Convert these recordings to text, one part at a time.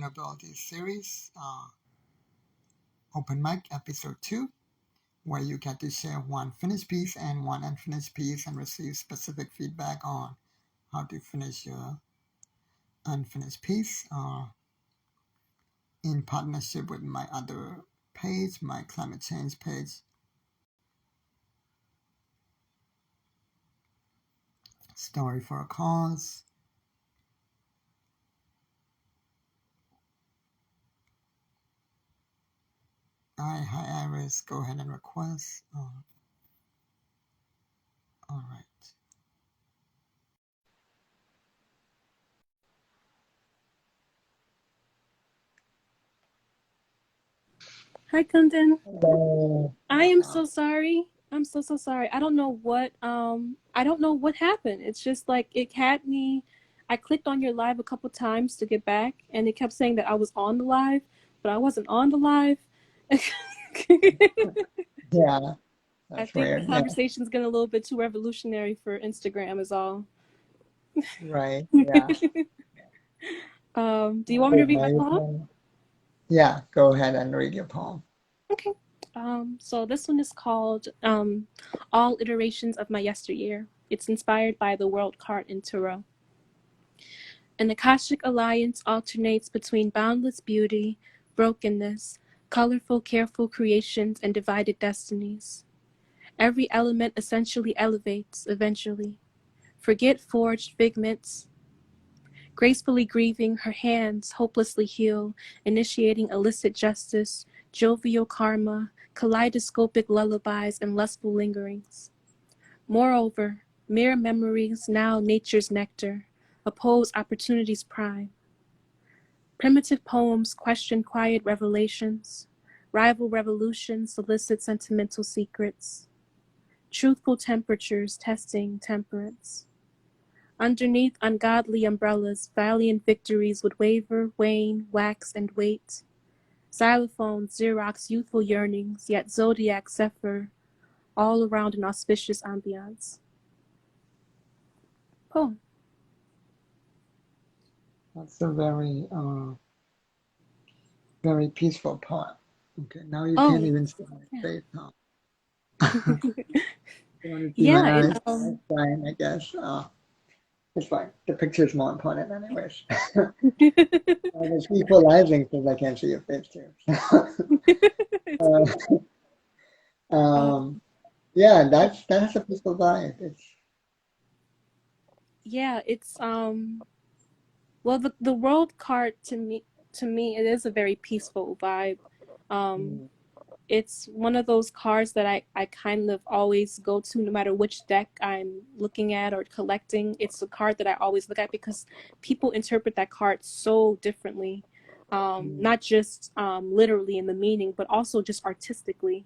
Vulnerability series, Open Mic Episode 2, where you get to share one finished piece and one unfinished piece and receive specific feedback on how to finish your unfinished piece, in partnership with my other page, my climate change page. Story for a Cause. Hi Iris, go ahead and request. All right. Hi, Kundan. Hello. I am so sorry. I'm so sorry. I don't know what happened. It's just like it had me. I clicked on your live a couple times to get back, and it kept saying that I was on the live, but I wasn't on the live. Yeah, I that's think the weird. Yeah, conversation's getting a little bit too revolutionary for Instagram is all. right. Yeah. Do you want me to read my Now you poem? can. Yeah, go ahead and read your poem. Okay. So this one is called All Iterations of My Yesteryear. It's inspired by the world card in Tarot. An Akashic alliance alternates between boundless beauty, brokenness, colorful, careful creations, and divided destinies. Every element essentially elevates, eventually. Forget forged figments. Gracefully grieving, her hands hopelessly heal, initiating illicit justice, jovial karma, kaleidoscopic lullabies, and lustful lingerings. Moreover, mere memories, now nature's nectar, oppose opportunity's prime. Primitive poems question quiet revelations. Rival revolutions solicit sentimental secrets. Truthful temperatures testing temperance. Underneath ungodly umbrellas, valiant victories would waver, wane, wax, and wait. Xylophones Xerox youthful yearnings, yet zodiac zephyr, all around an auspicious ambiance. Poem. That's a very peaceful poem. Okay, now you Oh, can't even see my yeah. face, huh? You want to see Yeah, my it, eyes? That's fine, I guess. It's fine. The picture's more important anyways. It's equalizing because I can't see your face too. uh, uh, yeah, that's a peaceful vibe. It's yeah, it's well, the world card to me it is a very peaceful vibe. Um, mm, it's one of those cards that I kind of always go to no matter which deck I'm looking at or collecting. It's a card that I always look at because people interpret that card so differently. mm, Not just literally in the meaning, but also just artistically.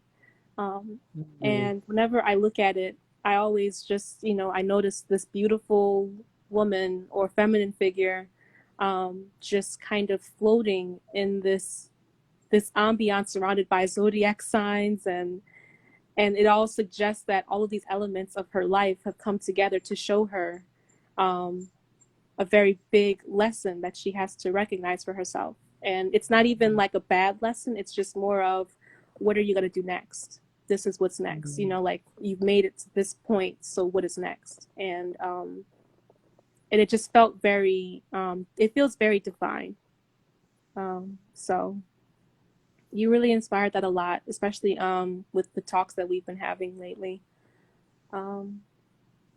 Um, mm, and whenever I look at it, I always just, I notice this beautiful woman or feminine figure just kind of floating in this ambiance surrounded by zodiac signs, and it all suggests that all of these elements of her life have come together to show her um, a very big lesson that she has to recognize for herself. And it's not even like a bad lesson, it's just more of, what are you going to do next? This is what's next, mm. like you've made it to this point, so what is next? And it just felt very it feels very divine. So you really inspired that a lot, especially with the talks that we've been having lately. Um,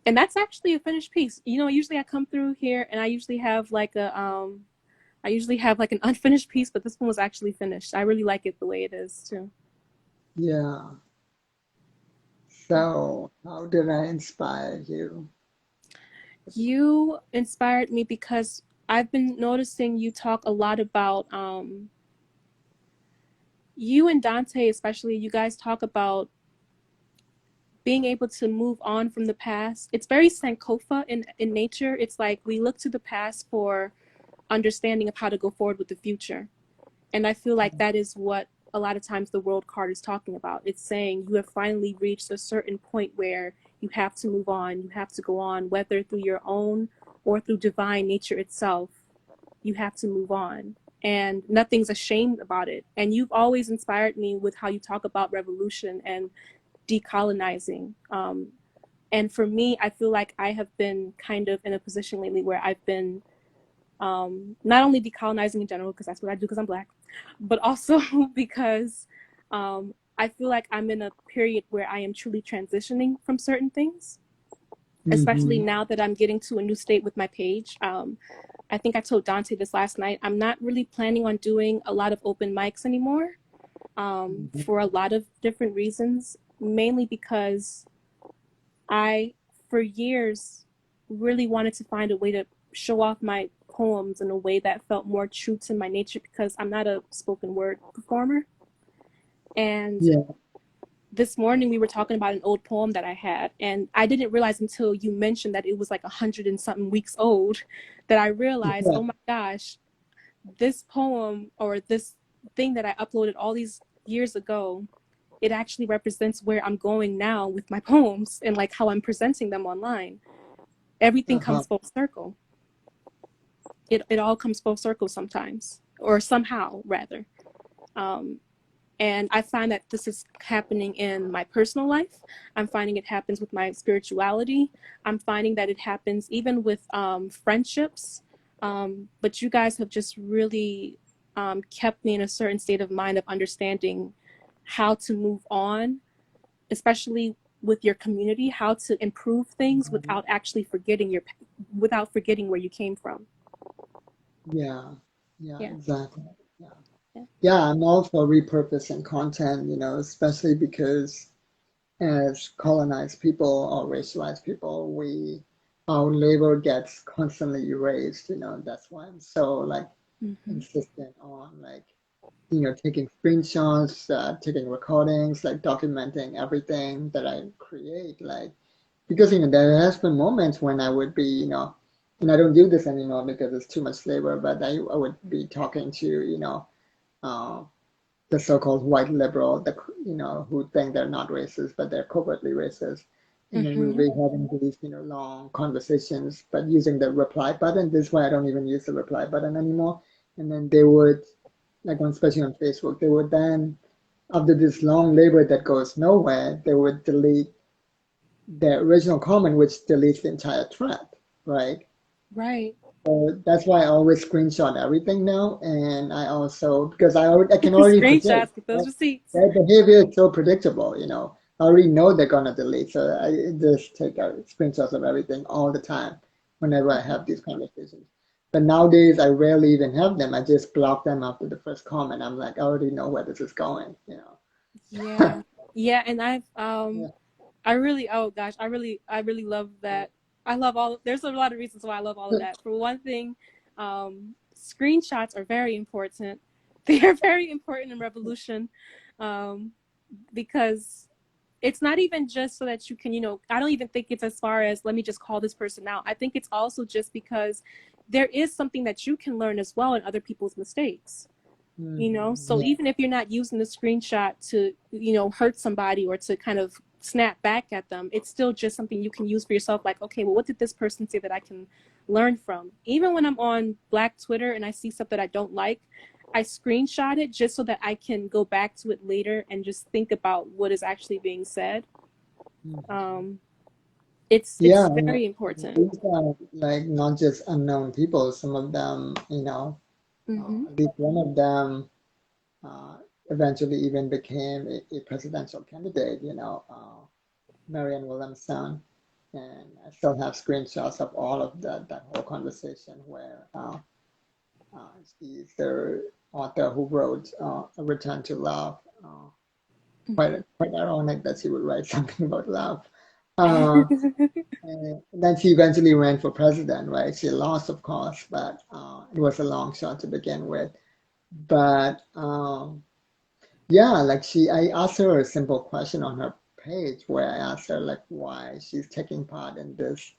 and that's actually a finished piece. Usually I come through here and I usually have like an unfinished piece, but this one was actually finished. I really like it the way it is too. Yeah. So, how did I inspire you? You inspired me because I've been noticing you talk a lot about you and Dante, especially. You guys talk about being able to move on from the past. It's very Sankofa in nature. It's like we look to the past for understanding of how to go forward with the future. And I feel like that is what a lot of times the world card is talking about. It's saying you have finally reached a certain point where you have to move on, you have to go on, whether through your own or through divine nature itself. You have to move on. and nothing's ashamed about it. And you've always inspired me with how you talk about revolution and decolonizing. And for me, I feel like I have been kind of in a position lately where I've been not only decolonizing in general, because that's what I do because I'm Black, but also because I feel like I'm in a period where I am truly transitioning from certain things, especially Mm-hmm. now that I'm getting to a new state with my page. I think I told Dante this last night. I'm not really planning on doing a lot of open mics anymore, Mm-hmm. for a lot of different reasons, mainly because I, for years, really wanted to find a way to show off my poems in a way that felt more true to my nature because I'm not a spoken word performer. And Yeah. this morning we were talking about an old poem that I had, and I didn't realize until you mentioned that it was like 100 and something weeks old that I realized, Yeah. oh my gosh, this poem or this thing that I uploaded all these years ago, it actually represents where I'm going now with my poems and like how I'm presenting them online. Everything Uh-huh. comes full circle. It all comes full circle sometimes, or somehow rather. Um, and I find that this is happening in my personal life. I'm finding it happens with my spirituality. I'm finding that it happens even with friendships. But you guys have just really kept me in a certain state of mind of understanding how to move on, especially with your community, how to improve things Mhm. without actually forgetting without forgetting where you came from. Yeah. Yeah, Yeah. exactly. Yeah. Yeah. Yeah, I'm all for repurposing content, especially because as colonized people or racialized people, our labor gets constantly erased. That's why I'm so like Mm-hmm. insistent on like, taking screenshots, taking recordings, like documenting everything that I create, like because there has been moments when I would be, and I don't do this anymore because it's too much labor, but I would be talking to, uh, the so-called white liberal, who think they're not racist, but they're covertly racist. And then we will Mm-hmm. be having these, long conversations, but using the reply button. This is why I don't even use the reply button anymore. And then they would, like especially on Facebook, they would then, after this long labor that goes nowhere, they would delete the original comment, which deletes the entire thread, right? Right. So that's why I always screenshot everything now, and I also because I can already Screenshots, predict get those that receipts. their behavior is so predictable. I already know they're gonna delete, so I just take out screenshots of everything all the time whenever I have these conversations. But nowadays, I rarely even have them. I just block them after the first comment. I'm like, I already know where this is going. Yeah. Yeah, and Yeah. I really, oh gosh, I really love that. I love there's a lot of reasons why I love all of that. For one thing, screenshots are very important. They are very important in revolution, um, because it's not even just so that you can, I don't even think it's as far as let me just call this person out. I think it's also just because there is something that you can learn as well in other people's mistakes. So Yeah. even if you're not using the screenshot to hurt somebody or to kind of snap back at them, it's still just something you can use for yourself, like, okay, well, what did this person say that I can learn from? Even when I'm on Black Twitter and I see stuff that I don't like, I screenshot it just so that I can go back to it later and just think about what is actually being said. Mhm. um Yeah, it's and very important. these are like not just unknown people. Some of them, Mm-hmm. at least one of them uh, eventually even became a presidential candidate, Marianne Williamson. And I still have screenshots of all of that whole conversation where she's the author who wrote A Return to Love. Quite ironic that she would write something about love. Uh, and then she eventually ran for president, right? She lost, of course, but it was a long shot to begin with. But yeah, like I asked her a simple question on her page where I asked her like why she's taking part in this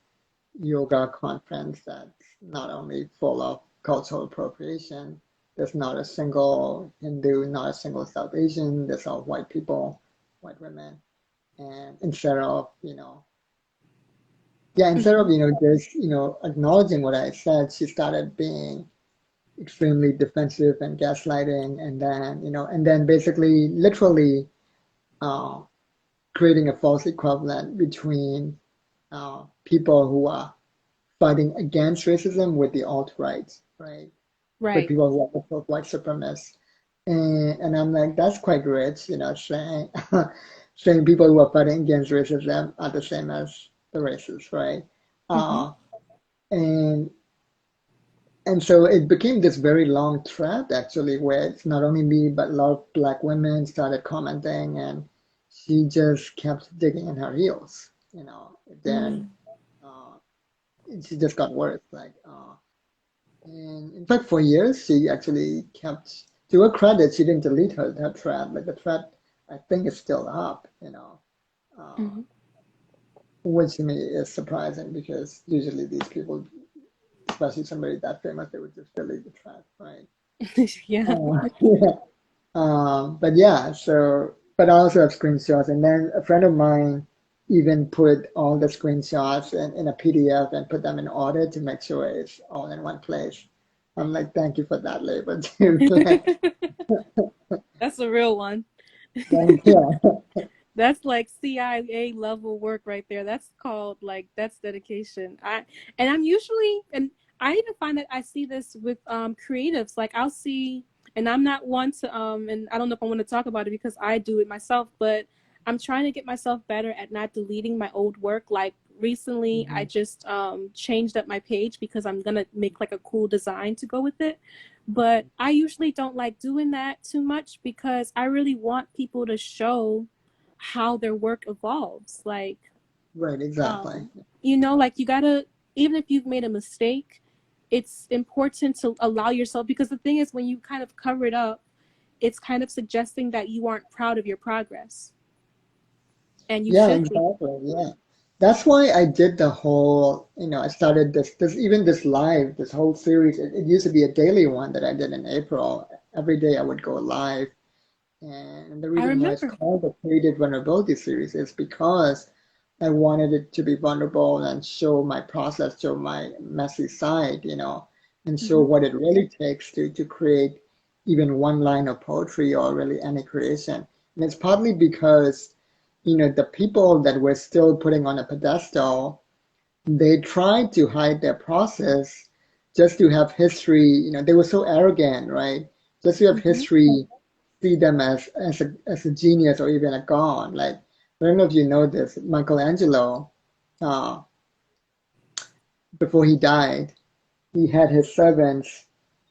yoga conference that's not only full of cultural appropriation, there's not a single Hindu, not a single South Asian, there's all white people, white women. And instead of, yeah, instead of, Mm-hmm. just, acknowledging what I said, she started being, extremely defensive and gaslighting, and then and then basically literally uh, creating a false equivalent between people who are fighting against racism with the alt-right, right? With Right. people who are so-called white supremacists. And I'm like, that's quite rich, saying saying people who are fighting against racism are the same as the racists, right? Mm-hmm. Uh, and and so it became this very long thread actually, where it's not only me, but a lot of black women started commenting, and she just kept digging in her heels. Then Mm. uh, she just got worse, and in fact, for years, she actually kept, to her credit, she didn't delete her thread. Like the thread, I think is still up, uh, Mm-hmm. which to me is surprising because usually these people, especially somebody that famous, they would just delete the thread, right? Yeah. Yeah. But yeah, but I also have screenshots. And then a friend of mine even put all the screenshots in a PDF and put them in order to make sure it's all in one place. I'm like, thank you for that labor too. Like, That's a real one. yeah, That's like CIA level work right there. That's called like that's dedication. I'm usually and I even find that I see this with creatives. Like I'll see and I'm not one to and I don't know if I want to talk about it because I do it myself, but I'm trying to get myself better at not deleting my old work. Like recently I mhm, just changed up my page because I'm gonna make like a cool design to go with it. But I usually don't like doing that too much because I really want people to show how their work evolves. Like, right, exactly. um, like you gotta, even if you've made a mistake, it's important to allow yourself because the thing is, when you kind of cover it up, it's kind of suggesting that you aren't proud of your progress, and you Yeah, should be. exactly. Yeah. That's why I did the whole, I started this live, this whole series. It used to be a daily one that I did in April. Every day I would go live. And the I reason why it's remember. called the Creative Vulnerability Series is because I wanted it to be vulnerable and show my process, show my messy side, and show Hmm. what it really takes to create even one line of poetry or really any creation. And it's partly because, the people that we're still putting on a pedestal, they tried to hide their process just to have history, they were so arrogant, right? Just to have Hmm. history see them as a genius or even a god. Like, I don't know if you know this, Michelangelo, uh, before he died, he had his servants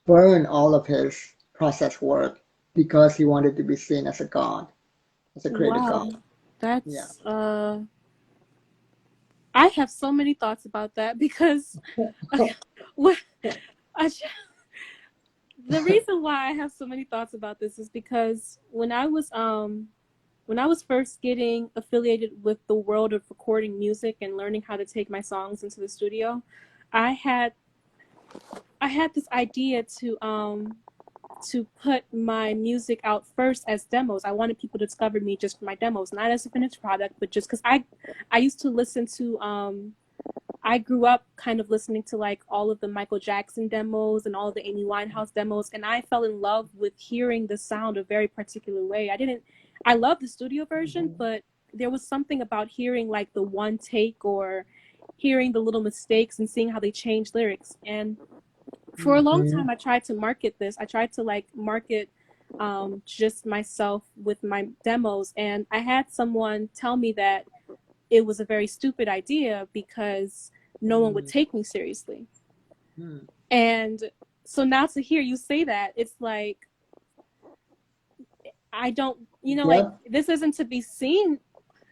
burn all of his process work because he wanted to be seen as a god, as a created god. Wow, Yeah. that's I have so many thoughts about that because what I, the reason why I have so many thoughts about this is because when I was first getting affiliated with the world of recording music and learning how to take my songs into the studio, I had I had this idea to put my music out first as demos. I wanted people to discover me just for my demos, not as a finished product, but just because I used to listen to I grew up kind of listening to like all of the Michael Jackson demos and all of the Amy Winehouse demos, and I fell in love with hearing the sound a very particular way. I love the studio version, Mhm. but there was something about hearing like the one take or hearing the little mistakes and seeing how they change lyrics. And for a long Mhm. time, I tried to market this. I tried to like market just myself with my demos, and I had someone tell me that it was a very stupid idea because no one would Mhm. take me seriously. Mhm. And so now to hear you say that, it's like I don't, like Yep. this isn't to be seen.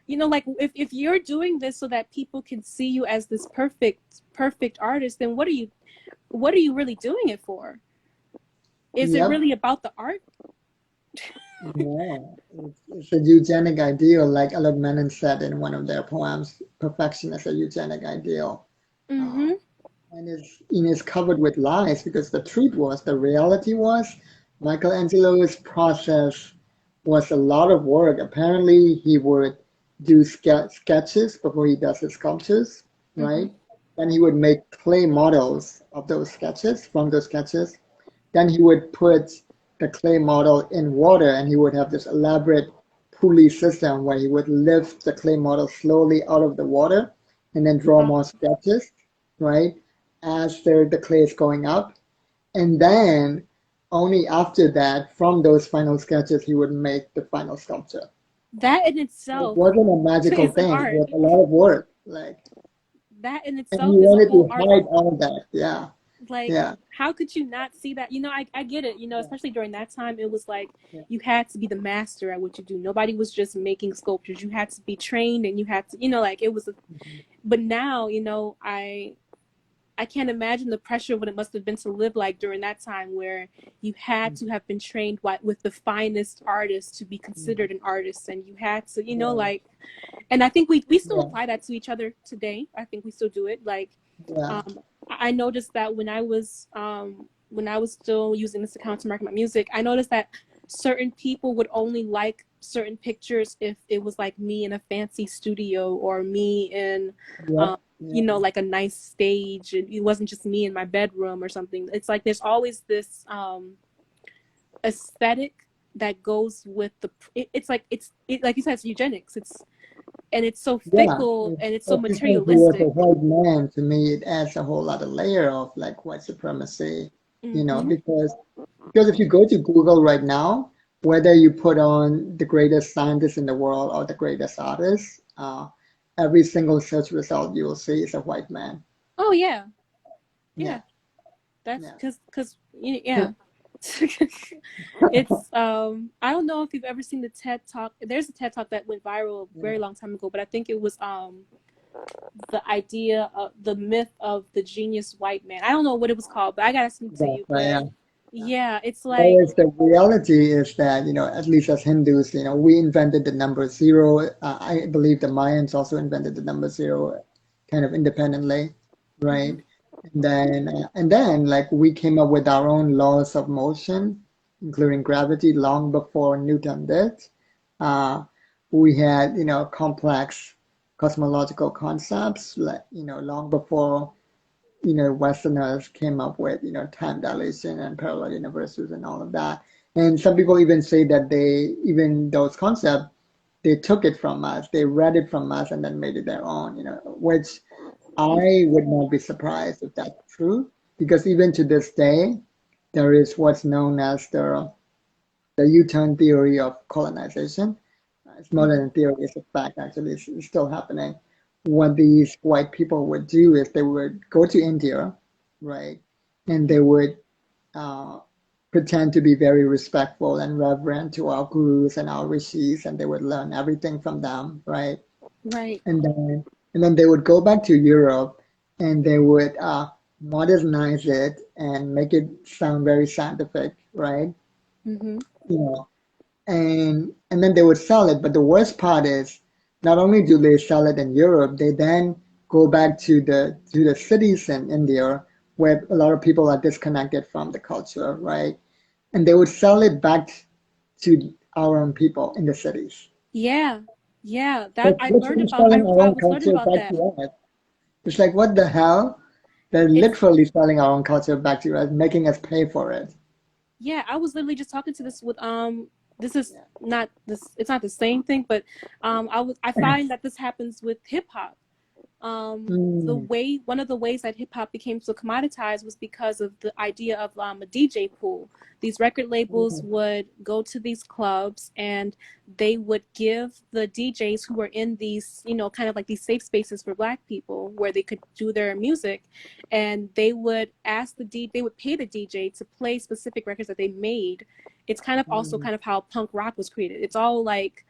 Like if you're doing this so that people can see you as this perfect artist, then what are you really doing it for? Is it Yep. really about the art? Yeah. It's a eugenic ideal, like Alec Menon said in one of their poems, perfection is a eugenic ideal. Uh, Mm-hmm. and is covered with lies because the reality was Michelangelo's process was a lot of work. Apparently, he would do sketches before he does his sculptures, Mm-hmm. right? Then he would make clay models of those sketches, from those sketches. then he would put the clay model in water, and he would have this elaborate pulley system where he would lift the clay model slowly out of the water and then draw Uh, more sketches, right, as the clay is going up. And then only after that, from those final sketches, he would make the final sculpture. that in It itself wasn't a magical is an thing. It art. was a lot of work. Like, That in and he itself is a wanted whole to art hide form. all that. Yeah, Like, yeah, how could you not see that? I get it, yeah, especially during that time, it was like yeah. you had to be the master at what you do. Nobody was just making sculptures. You had to be trained and you had to, like it was Mhm. but now, I can't imagine the pressure what it must have been to live like during that time where you had to have been trained with the finest artists to be Mhm. considered an artist, and you had to, Yeah, and I think we still yeah, apply that to each other today. I think we still do it. Like, yeah, I noticed that when I was still using this account to market my music, I noticed that certain people would only like certain pictures if it was like me in a fancy studio or me in yep, yeah, like a nice stage, and it wasn't just me in my bedroom or something. It's like there's always this aesthetic that goes with it's like like you said, it's eugenics. It's so yeah. fickle and it's so Especially if he was a materialistic. white man, to me, it adds a whole other layer of like white supremacy, Mm-hmm. because if you go to Google right now, whether you put on the greatest scientist in the world or the greatest artist, every single search result you will see is a white man. Oh yeah, yeah. Yeah, That's yeah. because yeah. It's I don't know if you've ever seen the TED Talk. There's a TED Talk that went viral a Yeah, very long time ago, but I think it was the idea of the myth of the genius white man. I don't know what it was called, but I gotta send it to you. exactly. But Yeah. Yeah. yeah, it's like Whereas the reality is that, at least as Hindus, we invented the number zero. I believe the Mayans also invented the number zero kind of independently, mhm. right? And then like we came up with our own laws of motion, including gravity, long before Newton did. Uh, we had, complex cosmological concepts, like, long before Westerners came up with, time dilation and parallel universes and all of that. And some people even say that even those concepts, they took it from us, they read it from us and then made it their own, which I would not be surprised if that's true, because even to this day, there is what's known as the U-turn theory of colonization. It's more than Mhm. a theory, it's a fact actually, it's still happening. What these white people would do is they would go to India, right? And they would uh, pretend to be very respectful and reverent to our gurus and our rishis, and they would learn everything from them, right? Right. And then they would go back to Europe and they would modernize it and make it sound very scientific, right? Mhm. You know, and then they would sell it. But the worst part is, not only do they sell it in Europe, they then go back to the cities in India where a lot of people are disconnected from the culture, right? And they would sell it back to our own people in the cities. Yeah. Yeah. So That it's I learned literally about. selling our I own was learning culture about back that. to us. It's like, what the hell? They're It's literally selling our own culture back to us, making us pay for it. Yeah. I was literally just talking to this with This is Yeah. not this. It's not the same thing, but I find that this happens with hip hop. The Mm, way One of the ways that hip hop became so commoditized was because of the idea of a DJ pool. These record labels mm, would go to these clubs and they would give the DJs who were in these, kind of like these safe spaces for Black people where they could do their music, and they would pay the DJ to play specific records that they made. It's kind of also mm. kind of how punk rock was created. It's all like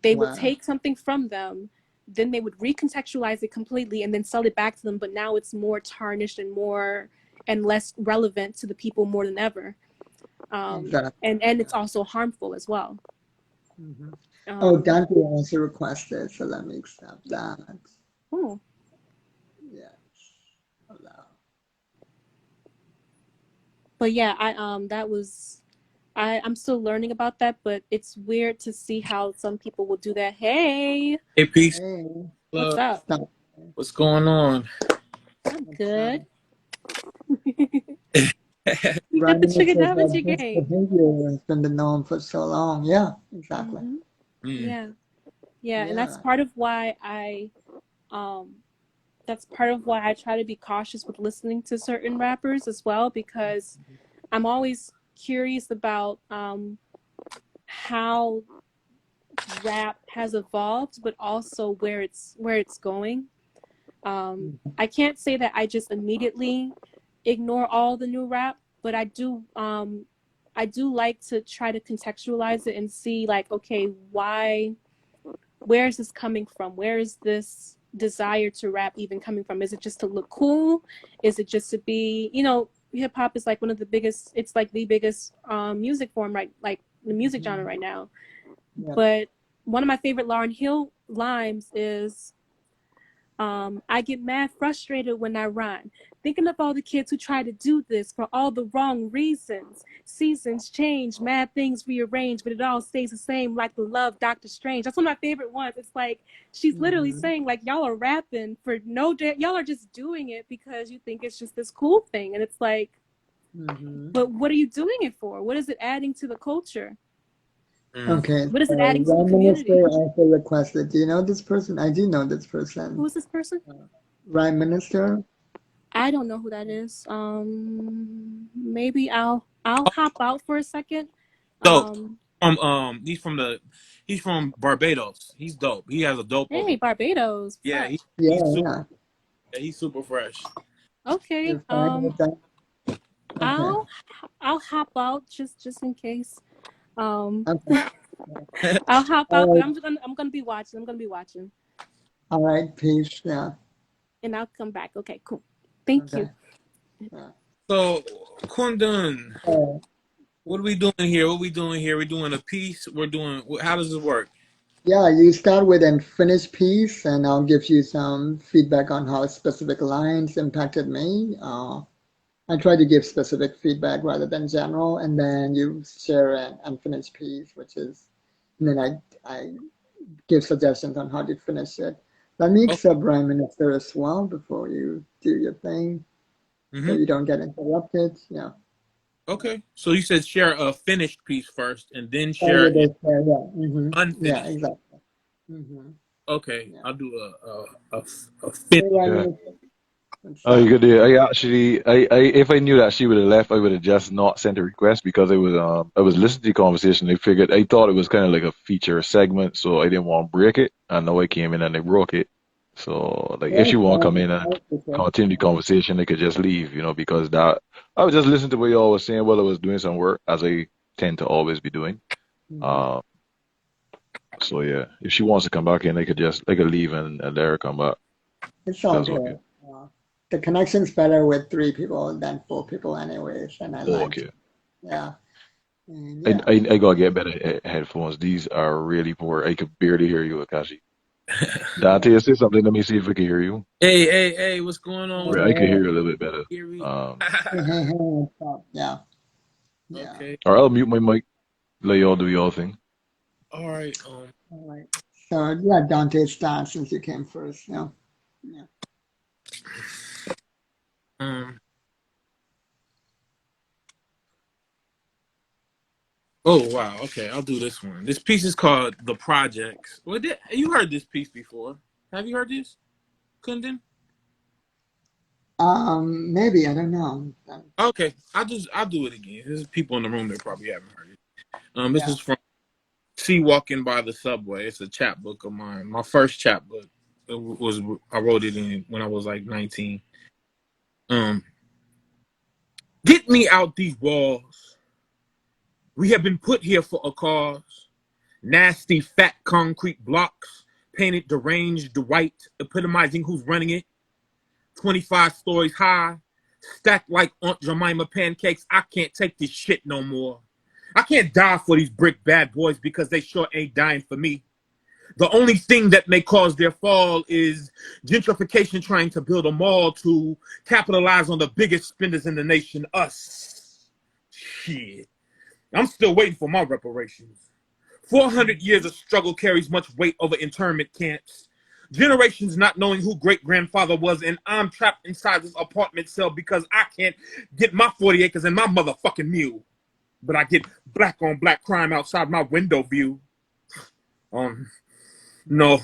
they would Wow. take something from them, then they would recontextualize it completely and then sell it back to them, but now it's more tarnished and more and less relevant to the people more than ever. Exactly. And it's Yeah. also harmful as well. Hmm. Oh, um Dante also requested, so let me accept that. oh, Yes. Allow. but yeah, that was I'm still learning about that, but it's weird to see how some people will do that. Hey, Hey, peace, Hey, what's love. up? stop. What's going on? I'm What's good. up? You got the Reminiscence trigonometry of this game. behavior has been the norm for so long. Yeah, exactly. Hmm. Mm. Yeah, yeah, and Yeah. um, that's part of why I try to be cautious with listening to certain rappers as well, because I'm always curious about how rap has evolved, but also where it's going. I can't say that I just immediately ignore all the new rap, but I do like to try to contextualize it and see like, okay, where is this coming from? Where is this desire to rap even coming from? Is it just to look cool? Is it just to be, hip hop is like one of the biggest, it's like the biggest music form, right? Like the music genre right now. Yeah. But one of my favorite Lauryn Hill lines is, I get mad frustrated when I rhyme, thinking of all the kids who try to do this for all the wrong reasons. Seasons change, mad things rearrange, but it all stays the same like the love Doctor Strange. That's one of my favorite ones. It's like she's literally Mm-hmm. saying like y'all are rapping for y'all are just doing it because you think it's just this cool thing. And it's like, Mm-hmm. but what are you doing it for? What is it adding to the culture? Mm. Okay, What is it so adding to the Prime community? Minister also requested, do you know this person? I do know this Who person. is this person? Prime Minister? I don't know who that is. Maybe I'll hop out for a second. Dope. Um, He's from Barbados. He's dope. He has a dope hey, album. Barbados, what's Yeah, up? he's Yeah, super yeah. he's super fresh. Okay. You're fine with that? Okay. I'll I'll hop out just in case. Um, Okay. I'll hop out, All but right. I'm gonna be watching. I'm gonna be watching, All right, peace. Yeah. and I'll come back. Okay, cool. Thank Okay. you. Yeah. So, Kundun, Uh, what are we doing here? What are we doing here? We're doing a piece. We're doing. How does it work? yeah, you start with an finished piece, and I'll give you some feedback on how specific lines impacted me. I try to give specific feedback rather than general, and then you share an unfinished piece, and then I give suggestions on how to finish it. Let me Oh, accept Prime Minister as well before you do your thing, so hmm you don't get interrupted. Yeah. okay. So you said share a finished piece first, and then Start share with an this. Yeah. Yeah. unfinished. Exactly. hmm Okay, Yeah. I'll do a Hey, Prime Yeah. Minister. What's Oh, you up? could do. I actually, if I knew that she would have left, I would have just not sent a request because I was listening to the conversation. I thought it was kind of like a feature segment, so I didn't want to break it. I know I came in and they broke it. So, like, if Yeah, she want to come fine. in and I appreciate continue the it. conversation, they could just leave, because that I was just listening to what y'all was saying while I was doing some work, as I tend to always be doing. Mhm. Um, so yeah, if she wants to come back in, they could leave and let her come back. It's all That's okay. good. The connection's better with three people than four people, anyways, and I Oh, like to. okay. Yeah. And I, yeah. I, I gotta get better headphones. These are really poor. I could barely hear you, Akashi. Yeah. Dante, say something. Let me see if I can hear you. Hey, what's going on? What's Right, I can hear Yeah. you a little bit better. here? Yeah. Yeah. Okay. Or I'll mute my mic. Let y'all do y'all thing. All right. All right. So yeah, Dante start since you came first. Yeah. Yeah. Um. Oh wow. Okay, I'll do this one. This piece is called "The Projects." You heard this piece before? Have you heard this, Kundin? Maybe I don't know. Okay, I'll do it again. There's people in the room that probably haven't heard it. This Yeah. is from "See Walking by the Subway." It's a chapbook of mine. My first chapbook. I wrote it in when I was like 19. Um, Get me out these walls. We have been put here for a cause. Nasty, fat concrete blocks, painted deranged white, epitomizing who's running it. 25 stories high, stacked like Aunt Jemima pancakes. I can't take this shit no more. I can't die for these brick bad boys because they sure ain't dying for me. The only thing that may cause their fall is gentrification trying to build a mall to capitalize on the biggest spenders in the nation, us. Shit. I'm still waiting for my reparations. 400 years of struggle carries much weight over internment camps. Generations not knowing who great-grandfather was, and I'm trapped inside this apartment cell because I can't get my 40 acres and my motherfucking mule. But I get black on black crime outside my window view. No.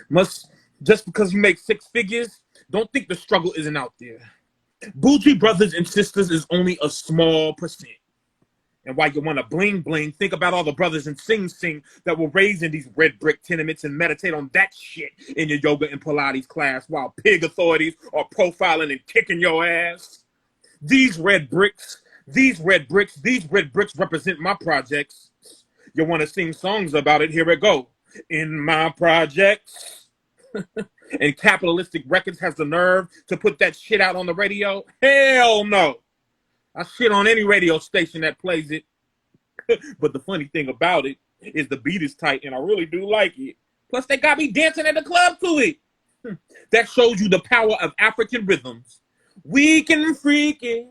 Must just because you make six figures, don't think the struggle isn't out there. Bougie brothers and sisters is only a small percent. And while you want to bling bling, think about all the brothers in Sing Sing that were raised in these red brick tenements and meditate on that shit in your yoga and Pilates class while pig authorities are profiling and kicking your ass. These red bricks represent my projects. You want to sing songs about it? Here it go. In my projects. And Capitalistic Records has the nerve to put that shit out on the radio? Hell no. I shit on any radio station that plays it. But the funny thing about it is the beat is tight and I really do like it. Plus they got me dancing at the club to it. That shows you the power of African rhythms. We can freak it.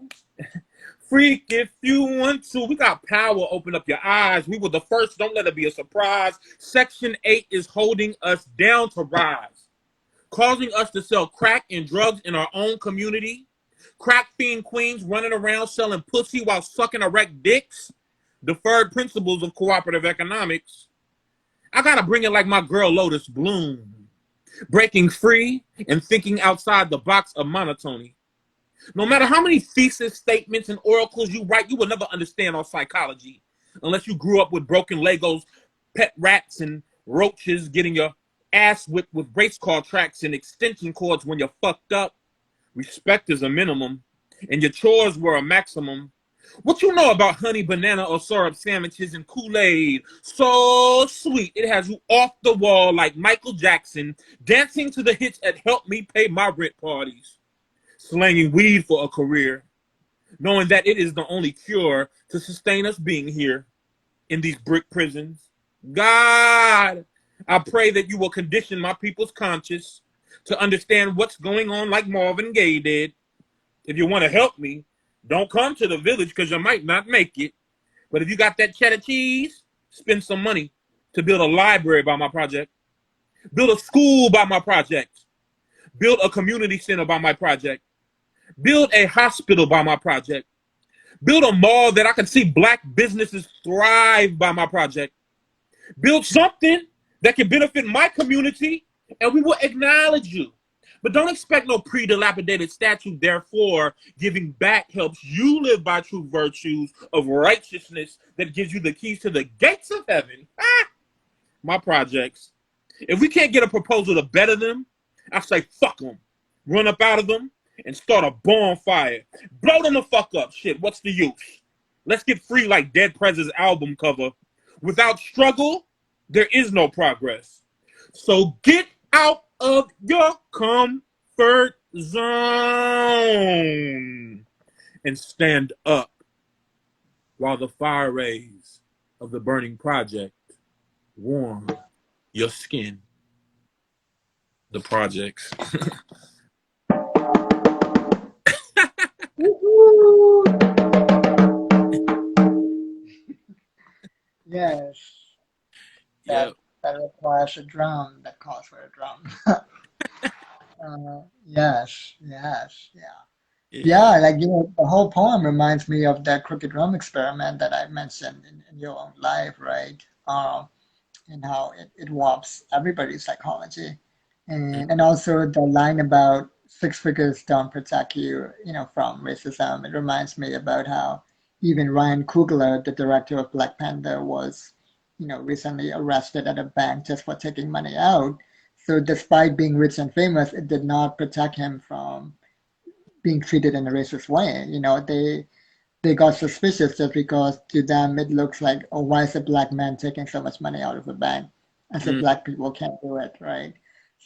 Freak if you want to. We got power. Open up your eyes. We were the first. Don't let it be a surprise. Section 8 is holding us down to rise, causing us to sell crack and drugs in our own community. Crack fiend queens running around selling pussy while sucking erect dicks. Deferred principles of cooperative economics. I gotta bring it like my girl Lotus Bloom. Breaking free and thinking outside the box of monotony. No matter how many thesis statements and oracles you write, you will never understand our psychology unless you grew up with broken Legos, pet rats, and roaches getting your ass whipped with race car tracks and extension cords when you're fucked up. Respect is a minimum, and your chores were a maximum. What you know about honey, banana, or syrup sandwiches and Kool-Aid? So sweet, it has you off the wall like Michael Jackson, dancing to the hits at Help Me Pay My Rent parties. Slanging weed for a career, knowing that it is the only cure to sustain us being here in these brick prisons. God, I pray that you will condition my people's conscience to understand what's going on like Marvin Gaye did. If you want to help me, don't come to the village because you might not make it. But if you got that cheddar cheese, spend some money to build a library by my project. Build a school by my project. Build a community center by my project. Build a hospital by my project. Build a mall that I can see black businesses thrive by my project. Build something that can benefit my community and we will acknowledge you. But don't expect no pre-dilapidated statue. Therefore, giving back helps you live by true virtues of righteousness that gives you the keys to the gates of heaven. My projects. If we can't get a proposal to better them, I say fuck them. Run up out of them and start a bonfire. Blow them the fuck up. Shit, what's the use? Let's get free like Dead President's album cover. Without struggle, there is no progress. So get out of your comfort zone and stand up while the fire rays of the burning project warm your skin. The projects. Yes. Yeah. That requires a drum. That calls for a drum. Yes, yeah. Yeah, like the whole poem reminds me of that crooked drum experiment that I mentioned in your own life, right? And how it warps everybody's psychology. And also the line about six figures don't protect you, from racism. It reminds me about how even Ryan Coogler, the director of Black Panther, was, recently arrested at a bank just for taking money out. So despite being rich and famous, it did not protect him from being treated in a racist way. They got suspicious just because to them it looks like, oh, why is a black man taking so much money out of the bank? As if black people can't do it, right?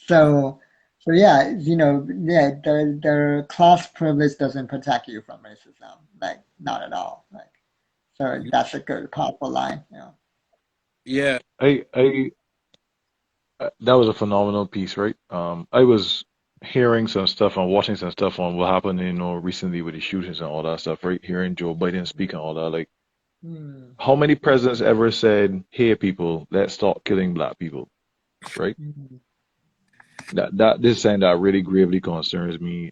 So, so yeah, yeah, their class privilege doesn't protect you from racism, like not at all. Like, so that's a good, powerful line. Yeah. I that was a phenomenal piece, right? I was hearing some stuff and watching some stuff on what happened, recently with the shootings and all that stuff, right? Hearing Joe Biden speak and all that. Like, Hmm. how many presidents ever said, "Hey, people, let's stop killing black people," right? Hmm. That this is something that really gravely concerns me.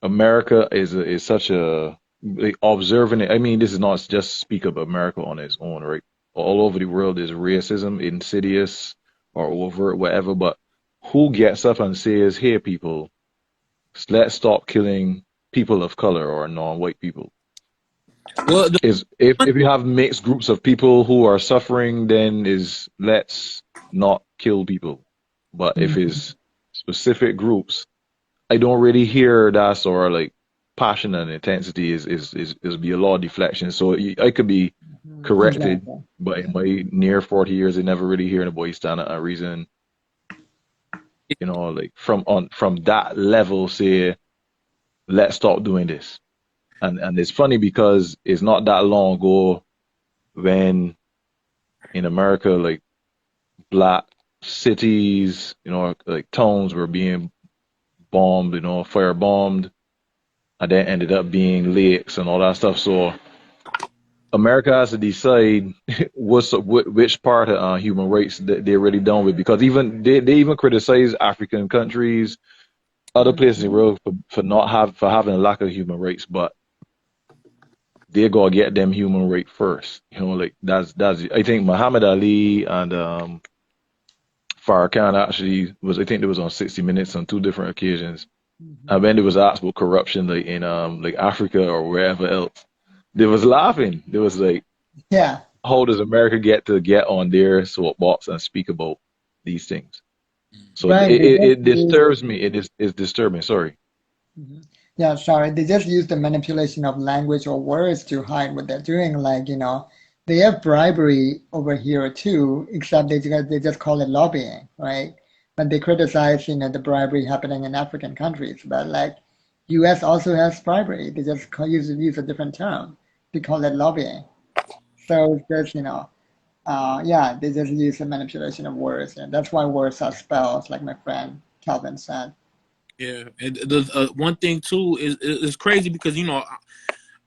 America is such a like, observing it. I mean, this is not just speak of America on its own, right? All over the world is racism, insidious or overt, whatever. But who gets up and says, "Hey, people, let's stop killing people of color or non-white people"? Well, the Is if you have mixed groups of people who are suffering, then is let's not kill people. But if Mhm. it's specific groups, I don't really hear that sort of like passion and intensity is be a lot of deflection. So I could be Mhm. corrected, Exactly. but in my near 40 years, I never really hear anybody stand up and reason, like from that level say, let's stop doing this. And it's funny because it's not that long ago when in America, like black cities, like towns were being bombed, fire bombed, and then ended up being lakes and all that stuff. So America has to decide which part of human rights that they're really done with, because even they even criticize African countries, other places in the Mhm. world for having a lack of human rights, but they gotta get them human right first. Like that's I think Muhammad Ali and Farrakhan actually was, I think it was on 60 Minutes on two different occasions. And Mhm. when there was asked about corruption like in like Africa or wherever else, they was laughing. They was like, Yeah. how does America get to get on their soapbox and speak about these things? So Right. They just it use. disturbs me. It's disturbing. Sorry. Mhm. Yeah, sorry. They just use the manipulation of language or words to hide what they're doing. Like, they have bribery over here too, except they just call it lobbying, right? But they criticize, the bribery happening in African countries. But like, U.S. also has bribery. They just use a different term. They call it lobbying. So it's just, yeah, they just use the manipulation of words, and that's why words are spells, like my friend Calvin said. yeah, and the one thing too is crazy because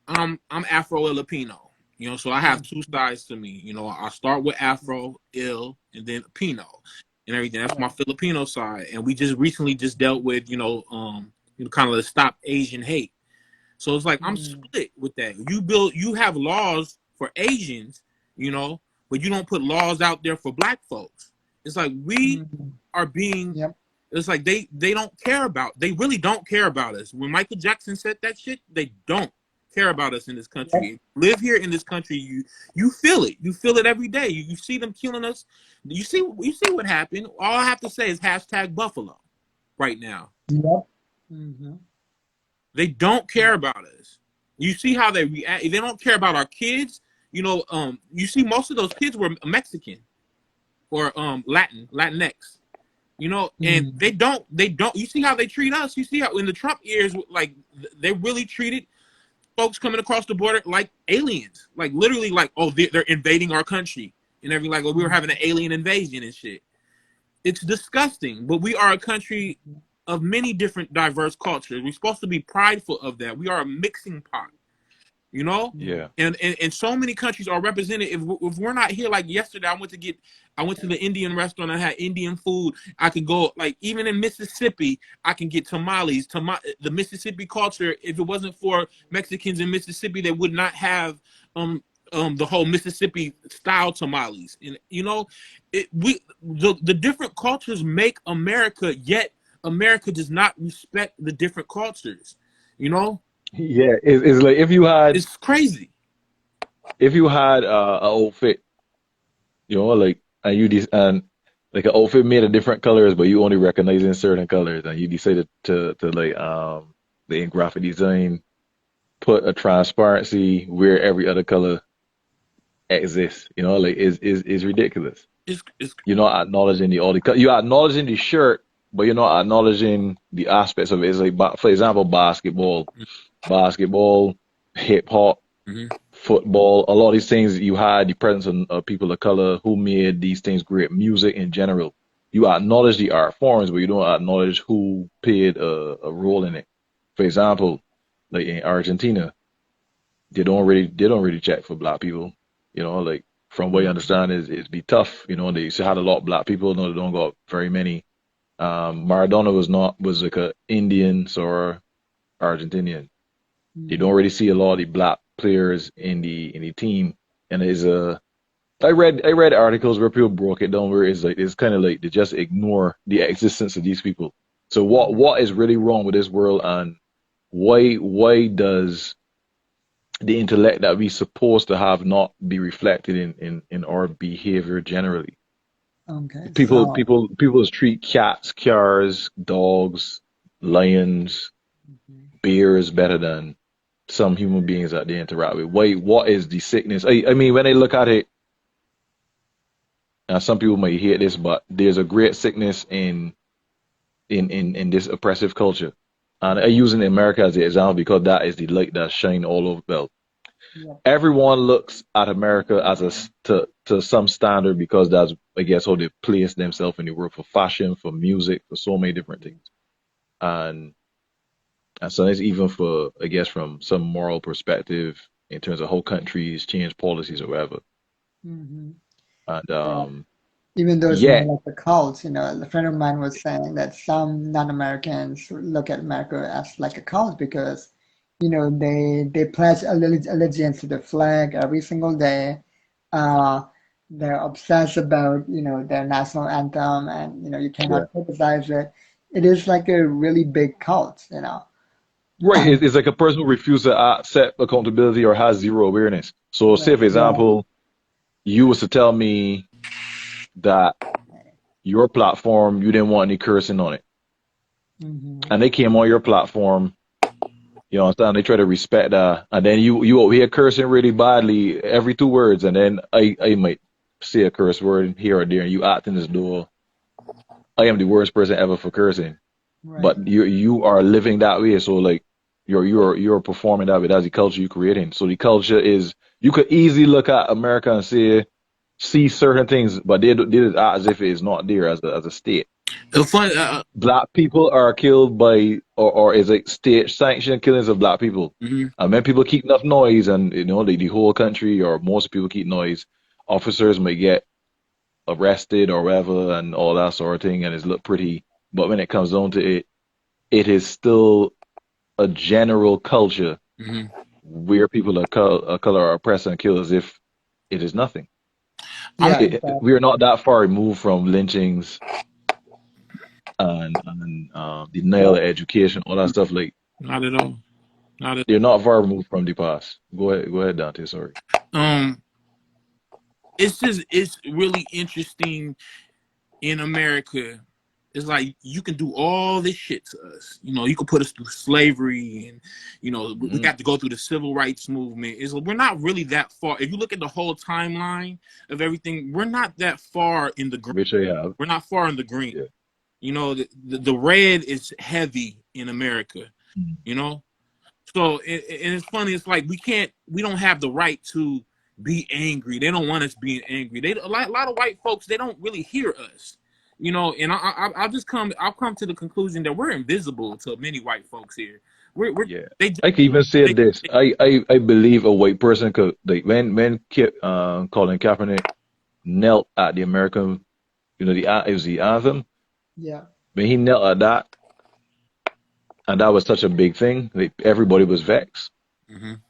I'm Afro Filipino, so I have two Mhm. sides to me. I start with Afro, ill, and then Pino, and everything. That's my Right. Filipino side, and we just recently just dealt with kind of the stop Asian hate. So it's like I'm Mm. split with that. You have laws for Asians, you know, but you don't put laws out there for Black folks. It's like we Mm. are being. Yep. It's like they don't care about. They really don't care about us. When Michael Jackson said that shit, they don't care about us in this Yep. country. Live here in this country, you feel it. You feel it every day. You see them killing us. You see what happened. All I have to say is hashtag Buffalo right now. Yep. Hmm. They don't care about us. You see how they react. They don't care about our kids. You see most of those kids were Mexican or Latinx. And Mm. they don't. You see how they treat us. You see how in the Trump years, like they really treated folks coming across the border like aliens, like literally, like oh they're invading our country and everything. Like oh, we were having an alien invasion and shit. It's disgusting, but we are a country of many different diverse cultures. We're supposed to be prideful of that. We are a mixing pot, you know? Mm. Yeah. And so many countries are represented. If we're not here, like yesterday, I went to the Indian restaurant. I had Indian food. I could go like even in Mississippi, I can get tamales. The Mississippi culture. If it wasn't for Mexicans in Mississippi, they would not have um the whole Mississippi style tamales. And the different cultures make America. Yet America does not respect the different cultures. You know, Yeah. It's like it's crazy. if you had an outfit, like and and like an outfit made of different colors, but you only recognize in certain colors, and you decided to like in graphic design put a transparency where every other color exists. Like is ridiculous. It's You're not acknowledging you're acknowledging the shirt, but you're not acknowledging the aspects of it. It's like, for example, basketball, hip hop, mhm. football. A lot of these things you had the presence of people of color who made these things great. Music in general, you acknowledge the art forms, but you don't acknowledge who played a role in it. For example, like in Argentina, they don't really check for black people. Like from what I Mm. understand is be tough. They used to have a lot of black people. No, they don't got very many. Maradona was like a Indian or Argentinian. You don't really see a lot of the black players in the team, and I read articles where people broke it down where it's kind of like they just ignore the existence of these people. So what is really wrong with this world, and why does the intellect that we supposed to have not be reflected in our behavior generally? Okay, so People treat cats, cars, dogs, lions, mhm, bears better than some human beings that they interact with. Why? What is the sickness? I mean, when they look at it, and some people might hate this, but there's a great sickness in this oppressive culture. And I using America as the example because that is the light that shine all over. Well, yeah, everyone looks at America as to some standard because that's I guess how they place themselves in the world for fashion, for music, for so many different things. And and so it's even for I guess from some moral perspective in terms of how countries change policies or whatever. hmm And yeah. Even though it's yeah, more like a cult, a friend of mine was saying that some non-Americans look at America as like a cult because, they pledge allegiance to the flag every single day. Uh, they're obsessed about, their national anthem, and you yeah. cannot criticize it. It is like a really big cult. Right, it's like a person who refuses to accept accountability or has zero awareness. So, say Right. for Yeah. example, you was to tell me that your platform you didn't want any cursing on it, hmm and they came on your platform, you know, understand? They try to respect that, and then you over here cursing really badly every 2 words, and then I might say a curse word here or there, and you acting as though I am the worst person ever for cursing, Right. but you are living that way. So like you're performing that way. That's the culture you're creating. So the culture is you could easily look at America and see certain things, but they did it as if it is not there as a state. The fun, Black people are killed by or is it state sanctioned killings of black people. mhm. And when people keep enough noise and the whole country or most people keep noise, officers may get arrested or whatever and all that sort of thing and it's look pretty. But when it comes down to it, it is still a general culture Mhm. where people of color are oppressed and killed as if it is nothing. I'm Yeah. We Exactly. are not that far removed from lynchings and denial Yeah. of education, all that stuff. Like not at all. Not at they're not far removed from the past. Go ahead, Dante. Sorry. um. It's really interesting in America. It's like you can do all this shit to us. You can put us through slavery, and we Hmm. have to go through the civil rights movement. We're not really that far. If you look at the whole timeline of everything, we're not that far in the green. Which I have. We're not far in the green. Yeah. The red is heavy in America. Mhm. You know, so and it's funny. It's like we don't have the right to be angry. They don't want us being angry. A lot of white folks, they don't really hear us. And I'll come to the conclusion that we're invisible to many white folks here. We're Yeah. they just I can even say they, this. I believe a white person could like when Colin Kaepernick knelt at the American, it was the anthem. Yeah. When he knelt at that, and that was such a big thing, like everybody was vexed. Mhm.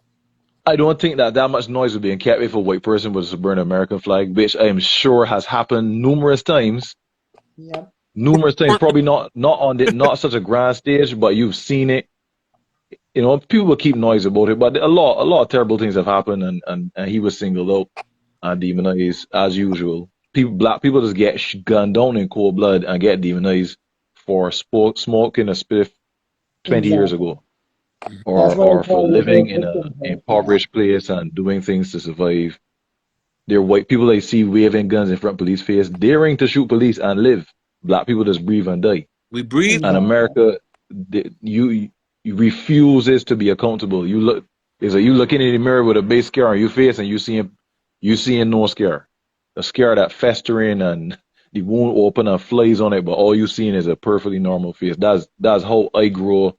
I don't think that much noise would be in kept if a white person was to burn an American flag, which I am sure has happened numerous times. Yep. Numerous times, probably not such a grand stage, but you've seen it. People will keep noise about it, but a lot of terrible things have happened, and he was singled out and demonized as usual. Black people just get gunned down in cold blood and get demonized for smoking a spliff 20 years Exactly. ago, That's what I or for call living reverse in a victimhood. Yeah. impoverished place and doing things to survive. They're white people they see waving guns in front of police face, daring to shoot police and live. Black people just breathe and die. we breathe. And Exactly. America, you refuses to be accountable. It's like you looking in the mirror with a base scar on your face, and you seeing no scar, a scar that festering and the wound open and flies on it, but all you seeing is a perfectly normal face. That's how I grow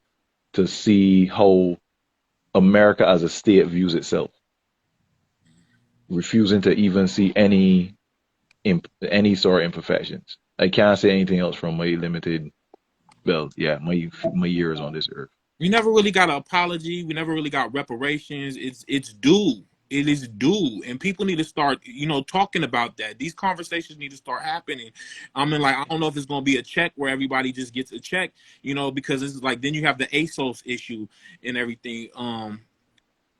to see how America as a state views itself, refusing to even see any sort of imperfections. I can't say anything else from my limited, well, yeah, my years on this earth. We never really got an apology. We never really got reparations. It's due. It is due, and people need to start, talking about that. These conversations need to start happening. I mean, like, I don't know if it's going to be a check where everybody just gets a check, because it's like then you have the ASOS issue and everything.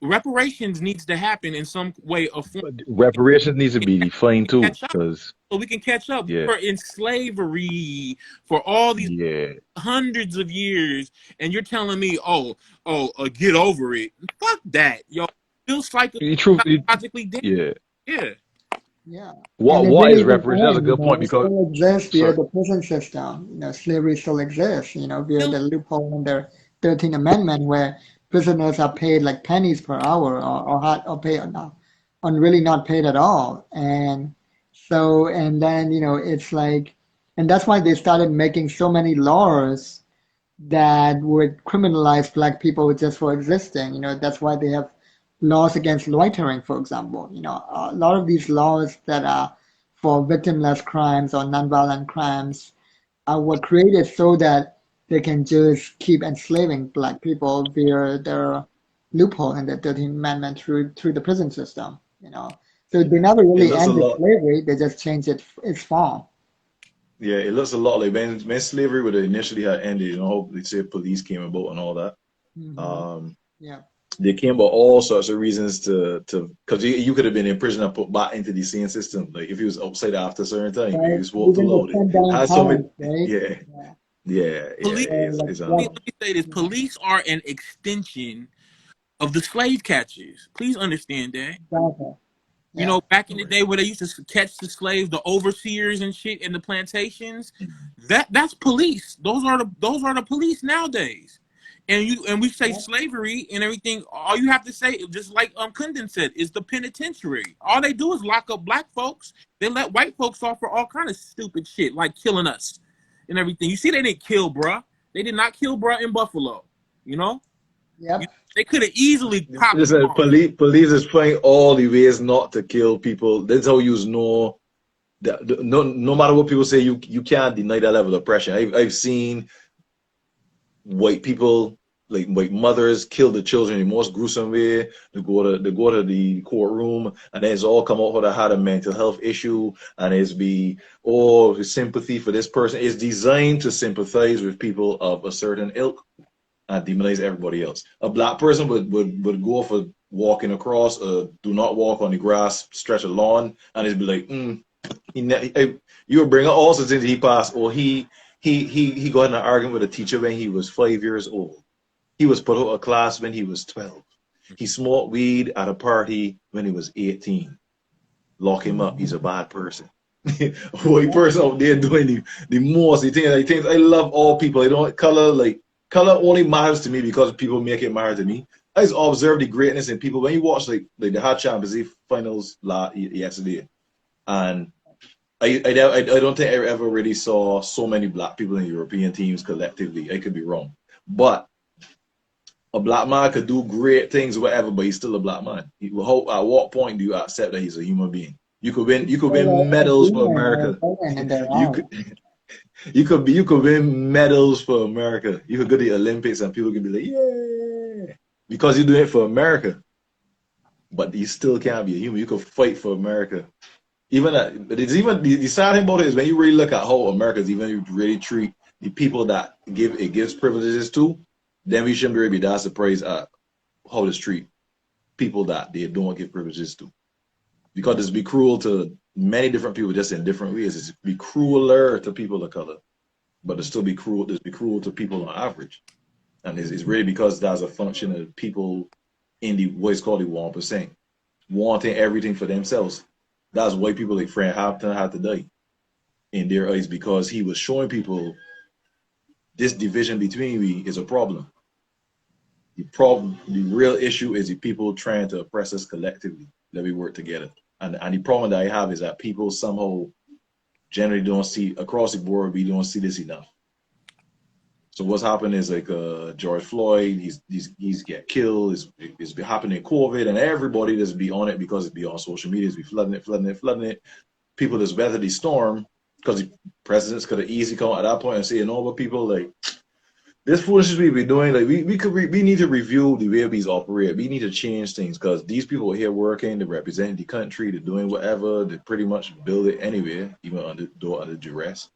Reparations needs to happen in some way or form. But reparations needs to be defined too, Catch up, because so we can catch up. yeah, We're in slavery for all these yeah. hundreds of years, and you're telling me, get over it. Fuck that, yo. Still Truth, psychologically damaged. yeah. Yeah. Yeah. And What it what didn't is even reparations? That's a end, good point it because, still exists via sorry, the prison system. Slavery still exists, via Still, the loophole in the 13th Amendment where prisoners are paid like pennies per hour or paid on really not paid at all. And then, it's like, and that's why they started making so many laws that would criminalize black people just for existing. That's why they have laws against loitering, for example. A lot of these laws that are for victimless crimes or nonviolent crimes were created so that they can just keep enslaving black people via their loophole in the 13th Amendment through the prison system. So they never it really looks a ended lot. slavery; they just changed its form. Yeah, it looks a lot like when slavery would have initially had ended. They say police came about and all that. Hmm. Um, Yeah. they came about all sorts of reasons to because you could have been in prison and put back into the same system. Like if you was outside after a certain time, if Right. you spoke too Even the loud, it 10 down has so many. parents, right? Yeah, Yeah. yeah. police. Or like It's what? Let me say this: Yeah, police are an extension of the slave catchers. Please understand that. exactly. Yeah. Back in the day where they used to catch the slaves, the overseers and shit in the plantations, that's police. Those are the police nowadays. And we say Yeah. slavery and everything. All you have to say, just like Kundin said, is the penitentiary. All they do is lock up black folks. They let white folks off for all kind of stupid shit, like killing us and everything. You see, they didn't kill bruh. They did not kill bruh in Buffalo. You know, you, Yep. they could have easily popped him listen. off. Police is trying all the ways not to kill people. That's how you know that no matter what people say, you can't deny that level of oppression. I've seen white people, like white mothers, kill the children in the most gruesome way. They go to the courtroom and then it's all come out how they had a mental health issue and it's be sympathy for this person. It's designed to sympathize with people of a certain ilk and demonize everybody else. A black person would go for walking across do not walk on the grass stretch of lawn and it'd be like you would bring up all sorts of things he passed or he got in an argument with a teacher when he was 5 years old. He was put out of class when he was 12. He smoked weed at a party when he was 18. Lock him up. He's a bad person. White Yep. person out there doing the most. I love all people. I don't color only matters to me because people make it matter to me. I just observe the greatness in people. When you watch like the Hot Champions League finals yesterday, and I don't think I ever really saw so many black people in European teams collectively. I could be wrong, but a black man could do great things, whatever, but he's still a black man. At what point do you accept that he's a human being? You could win. You could win A medals for demon or a America. villain in their You eyes. could. You could win medals for America. You could go to the Olympics and people could be like, yeah, because you're doing it for America. But you still can't be a human. You could fight for America. Even that, but it's even the sad thing about it is when you really look at how America's even really treat the people that gives privileges to, then we shouldn't really be that surprised at how they treat people that they don't give privileges to. Because it's be cruel to many different people just in different ways. It's be crueler to people of color, but it's still be cruel. It's be cruel to people on average, and it's really because that's a function of people in the what's called the 1% wanting everything for themselves. That's why people like Fred Hampton had to die in their eyes because he was showing people this division between we is a problem. The real issue is the people trying to oppress us collectively that we work together. And the problem that I have is that people somehow generally don't see across the board. We don't see this enough. So what's happened is like George Floyd, he's get killed. It's been happening in COVID, and everybody just be on it because it's be on social media. It's be flooding it. People just weather the storm because the presidents could have easily come at that point and say, you know, but people like this foolishness we be doing, like we need to review the way these operate. We need to change things because these people are here working, they're representing the country, they're doing whatever, they pretty much build it anyway, even under duress.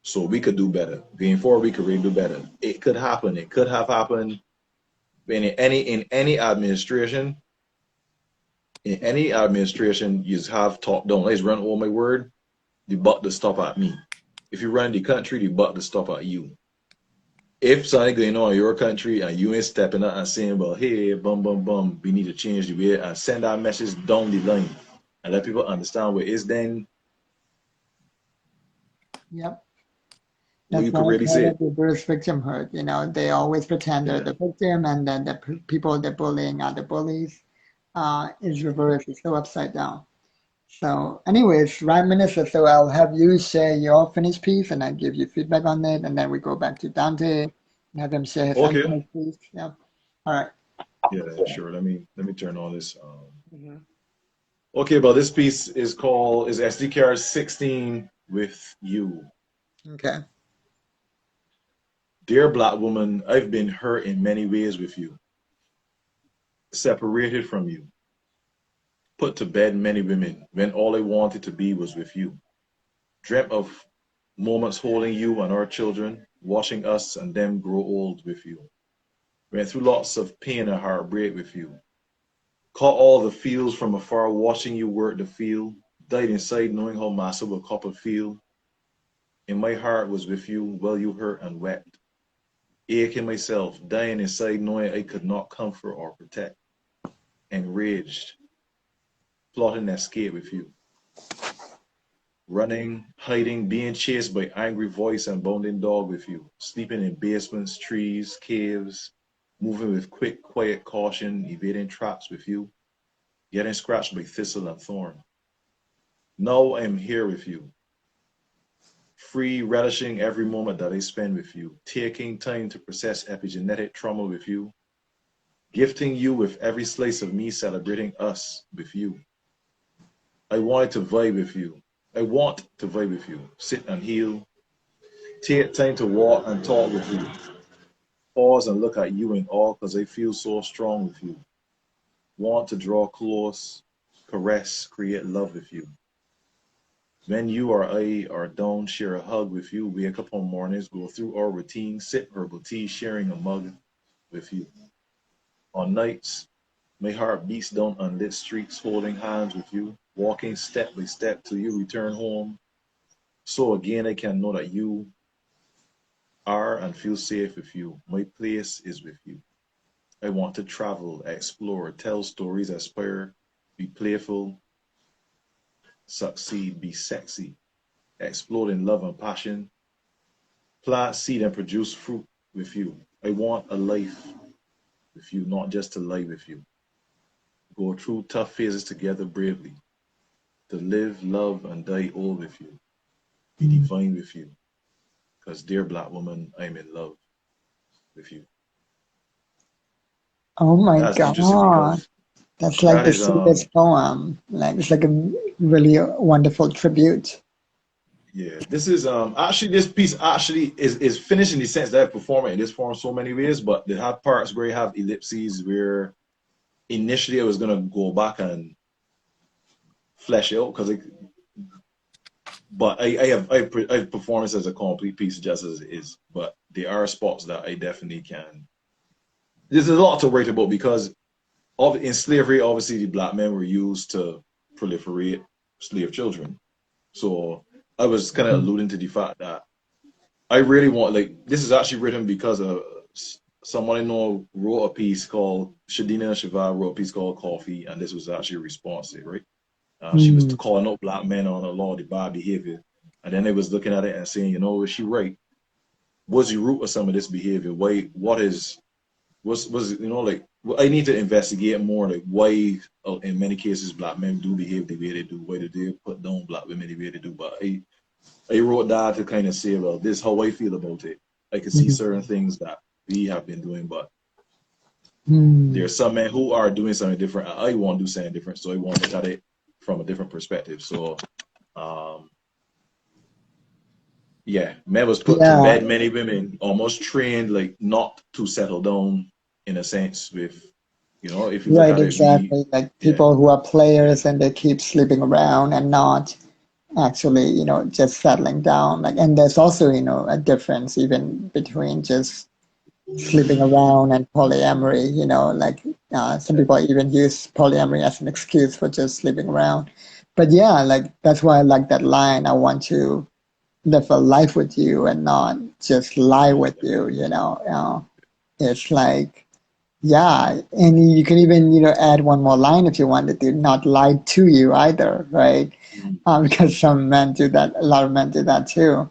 So we could do better. Going forward, we could really do better. It could happen. It could have happened in any administration. In any administration, you just have top down. Let's run all my word. The buck to stop at me. If you run the country, the buck to stop at you. If something going on in your country and you ain't stepping up and saying, well, hey, bum, bum, bum, we need to change the way and send our message down the line and let people understand what is then. Yep. Well, That's you why could I really call say it it. the reverse victimhood. You know, they always pretend they're Yeah. the victim, and then the people they're bullying are the bullies. Is reversed. It's so upside down. So, anyways, 9 minutes or so, I'll have you share your finished piece, and I give you feedback on it, and then we go back to Dante and have him share his Okay. unfinished piece. Yeah. All right. Yeah, sure. Let me turn on this. Mhm. Okay, but this piece is called SD card 16 with you. Okay. Dear Black woman, I've been hurt in many ways with you, separated from you, put to bed many women when all I wanted to be was with you. Dreamt of moments holding you and our children, watching us and them grow old with you. Went through lots of pain and heartbreak with you. Caught all the feels from afar, watching you work the field. Died inside knowing how massive a copper feel. In my heart was with you while you hurt and wept. Aching myself, dying inside knowing I could not comfort or protect. Enraged, plotting escape with you. Running, hiding, being chased by angry voice and bounding dog with you. Sleeping in basements, trees, caves. Moving with quick, quiet caution, evading traps with you. Getting scratched by thistle and thorn. Now I am here with you. Free, relishing every moment that I spend with you. Taking time to process epigenetic trauma with you. Gifting you with every slice of me, celebrating us with you. I wanted to vibe with you. I want to vibe with you. Sit and heal. Take time to walk and talk with you. Pause and look at you in awe because I feel so strong with you. Want to draw close, caress, create love with you. When you or I are down, share a hug with you. Wake up on mornings, go through our routine, sip herbal tea, sharing a mug with you. On nights, my heart beats down unlit streets, holding hands with you, walking step by step till you return home. So again, I can know that you are and feel safe with you. My place is with you. I want to travel, explore, tell stories, aspire, be playful, succeed, be sexy, explode in love and passion, plant seed and produce fruit with you. I want a life with you, not just to lie with you. Go through tough phases together bravely, to live, love, and die old with you. Be Mm. divine with you. Because, dear Black woman, I'm in love with you. Oh my That's interesting God. because That's like that the is sweetest poem. Like it's like a really wonderful tribute. yeah, this is actually this piece actually is finished in the sense that I perform it in this form so many ways, but they have parts where you have ellipses where initially I was gonna go back and flesh it out because but I perform this as a complete piece just as it is, but there are spots that I definitely can. There's a lot to write about because in slavery, obviously the black men were used to proliferate slave children. So I was kind of Mhm. alluding to the fact that I really want like this is actually written because someone I know wrote a piece called Shadina Shiva wrote a piece called Coffee, and this was actually a response to it, right? She was Mm. calling out black men on a law of bad behavior, and then they was looking at it and saying, you know, is she right? What's the root of some of this behavior? Why? What is? Was you know like I need to investigate more like why in many cases black men do behave the way they do, why they do put down black women the way they do. But I wrote that to kind of say, well, this is how I feel about it. I can see certain Mm. things that we have been doing, but Mm. there's some men who are doing something different. I want to do something different, so I want to look at it from a different perspective. So um, men was put to Yeah, bed. Many women almost trained like not to settle down in a sense. With if you look right, at it, we exactly. Like yeah, people who are yeah, players and they keep sleeping around and not actually, just settling down. Like, and there's also, a difference even between just sleeping around and polyamory, like some yeah, people even use polyamory as an excuse for just sleeping around. But yeah, like that's why I like that line. I want to live a life with you and not just lie yeah, with you, it's like, yeah, and you can even, add one more line if you wanted to, not lie to you either, right? mm, Because some men do that, a lot of men do that too,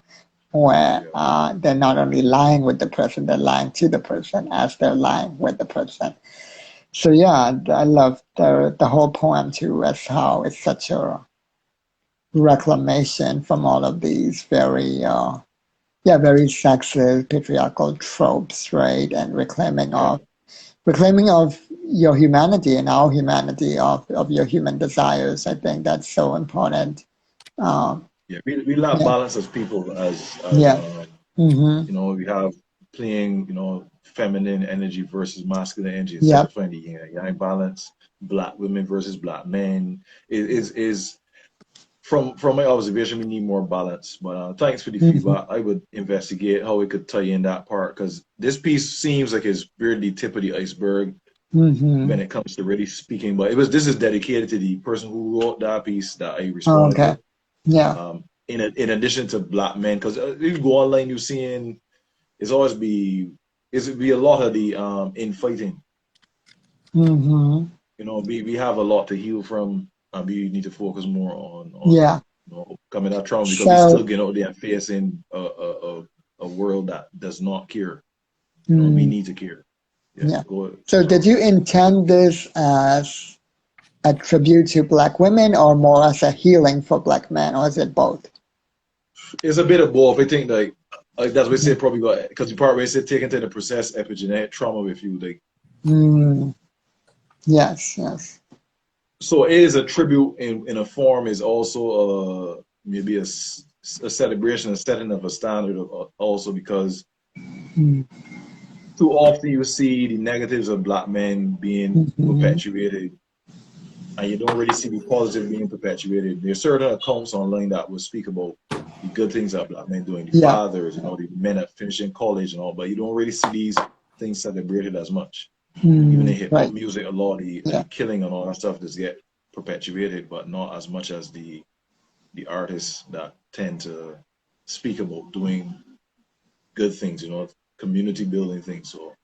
where yeah, they're not only lying with the person, they're lying to the person as they're lying with the person. So yeah, I love the whole poem too, as how it's such a reclamation from all of these very very sexist patriarchal tropes, right? And yeah. reclaiming of your humanity and our humanity of your human desires. I think that's so important. Um, Yeah, we lack yeah, balance as people, as yeah, mm-hmm, we have playing, feminine energy versus masculine energy instead yep, of finding yin and yang balance. Black women versus black men is from my observation, we need more balance. But thanks for the mm-hmm, feedback. I would investigate how we could tie in that part because this piece seems like it's very the tip of the iceberg mm-hmm. when it comes to really speaking. But this is dedicated to the person who wrote that piece that I responded Okay, to. yeah, In addition to black men, because if you go online, you're seeing it's always be a lot of the infighting. mm-hmm, We have a lot to heal from, and we need to focus more on yeah. coming out trauma because we still So, get out there and facing a world that does not care. We mm, need to care. Yeah, yeah. go ahead. So, did Sorry. you intend this as a tribute to Black women, or more as a healing for Black men, or is it both? It's a bit of both. I think like that's what we say Mhm. probably got because the part where it said taken to the process epigenetic trauma with you like Mm, yes, yes. so it is a tribute in a form is also maybe a celebration, a setting of a standard also because Mm, too often you see the negatives of black men being mhm. perpetuated and you don't really see the positive being perpetuated. There's certain accounts online that will speak about the good things that black men doing, the Yeah. fathers, the men that finishing college and all, but you don't really see these things celebrated as much. Even in Mm, hip hop right. music, a lot of the Yeah. killing and all that stuff does get perpetuated, but not as much as the artists that tend to speak about doing good things, community building things. So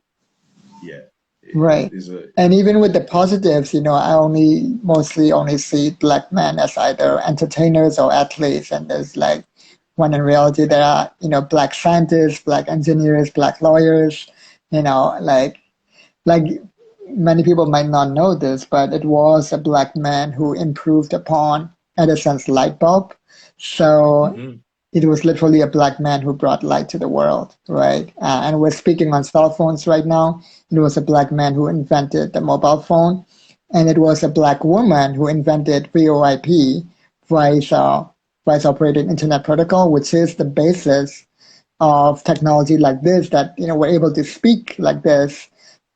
yeah, it Right. is a And even with the positives, I only mostly only see Black men as either entertainers or athletes. And there's like, when in reality, there are, Black scientists, Black engineers, Black lawyers, like, like many people might not know this, but it was a Black man who improved upon Edison's light bulb. So mhm, it was literally a Black man who brought light to the world, right? And we're speaking on cell phones right now. It was a Black man who invented the mobile phone, and it was a Black woman who invented VoIP, voice voice operated internet protocol, which is the basis of technology like this. That we're able to speak like this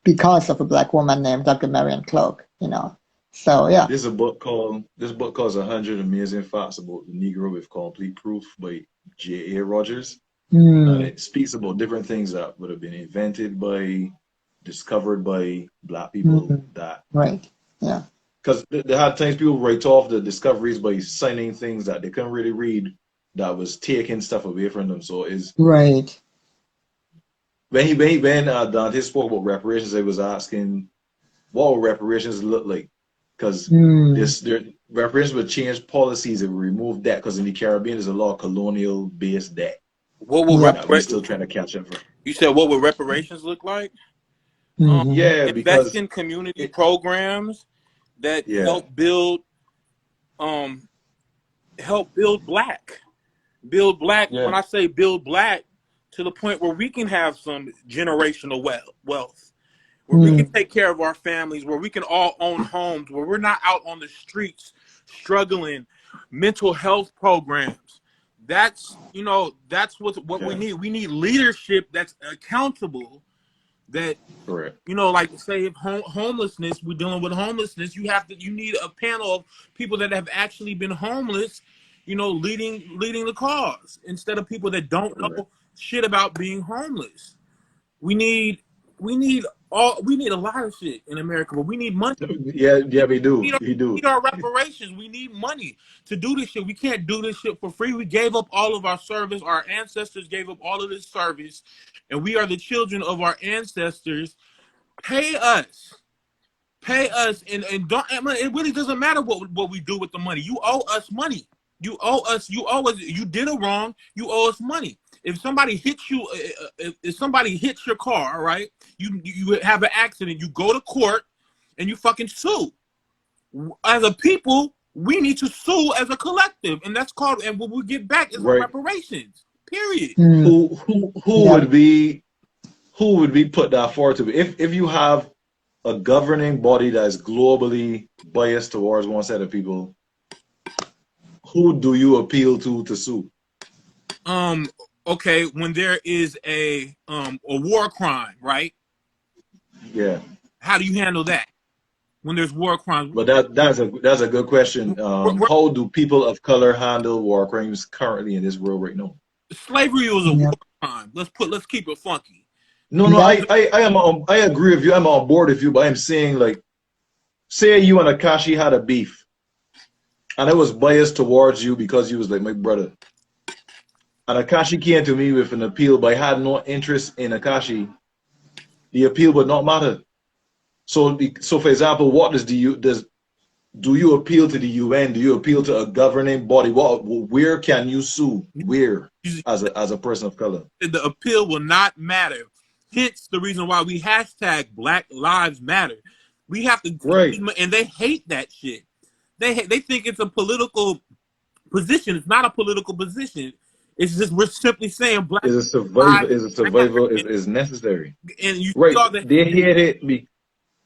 because of a Black woman named Dr. Marian Cloak. So yeah. this book calls 100 Amazing Facts About the Negro with Complete Proof by J.A. Rogers. And Mm, it speaks about different things that would have been invented by, discovered by black people mm, that right. Yeah. because there had times people write off the discoveries by signing things that they couldn't really read that was taking stuff away from them. So is Right. when Dante spoke about reparations, I was asking what would reparations look like because Mm, reparations would change policies and remove debt because in the Caribbean there's a lot of colonial based debt What will yeah. that we still trying to catch up from. you said? What would reparations look like? Hmm. Yeah, Invest because in community it, programs that yeah, um help build black. When yeah, I say build black, to the point where we can have some generational wealth, where we can Mm, take care of our families, where we can all own homes, where we're not out on the streets struggling, mental health programs, That's that's what we Yeah, need. We need leadership that's accountable. That correct. like say if homelessness, we're dealing with homelessness. You need a panel of people that have actually been homeless, leading the cause instead of people that don't Correct. know shit about being homeless. We need we need a lot of shit in America, but we need money. Yeah, yeah, we We do. need, We do. our reparations. We need money to do this shit. We can't do this shit for free. We gave up all of our service. Our ancestors gave up all of this service, and we are the children of our ancestors. Pay us. Pay us, and don't. It really doesn't matter what we do with the money. You owe us money. You owe us. You owe us. You did it wrong. You owe us money. If somebody hits you, if somebody hits your car, right? You have an accident. You go to court and you fucking sue. As a people, we need to sue as a collective, and that's called. And what we get back is our Right. reparations. Period. Mm, Who yeah. would be put that forward to? If you have a governing body that is globally biased towards one set of people, who do you appeal to sue? Okay, when there is a war crime, right? Yeah, How do you handle that when there's war crimes? but that's a good question. How do people of color handle war crimes currently in this world right now? Slavery was a war Yeah. crime. Let's keep it funky. No, no, Yeah. I agree with you. I'm on board with you, but I'm saying, like, say you and Akashi had a beef, and I was biased towards you because you was like my brother. And Akashi came to me with an appeal, but I had no interest in Akashi. The appeal would not matter. So, for example, what do you appeal to the UN? Do you appeal to a governing body? Where can you sue? Where, as a person of color? The appeal will not matter. Hence the reason why we hashtag Black Lives Matter. We have to, Right. and they hate that shit. They think it's a political position. It's not a political position. It's just we're simply saying Black Is a survival lives is a matter, survival is necessary. and you see Right. all the They hate it.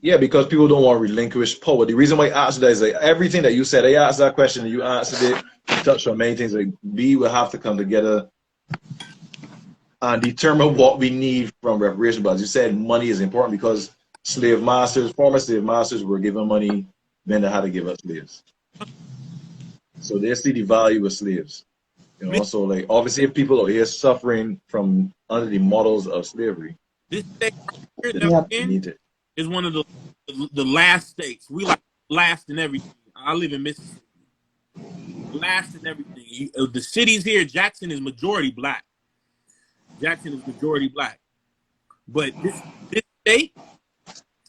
Yeah, because people don't want to relinquish power. The reason why I asked that is like everything that you said. I asked that question and you answered it. You touched on many things. Like we will have to come together and determine what we need from reparations. But as you said, money is important because former slave masters were given money, then they had to give up slaves. So they see the value of slaves. So like obviously if people are here suffering from under the models of slavery, this state right here that Yeah. we're we in need it. is one of the last states. We like last in everything. I live in Mississippi. Last in everything. The cities here, Jackson is majority black. Jackson is majority black. But this state,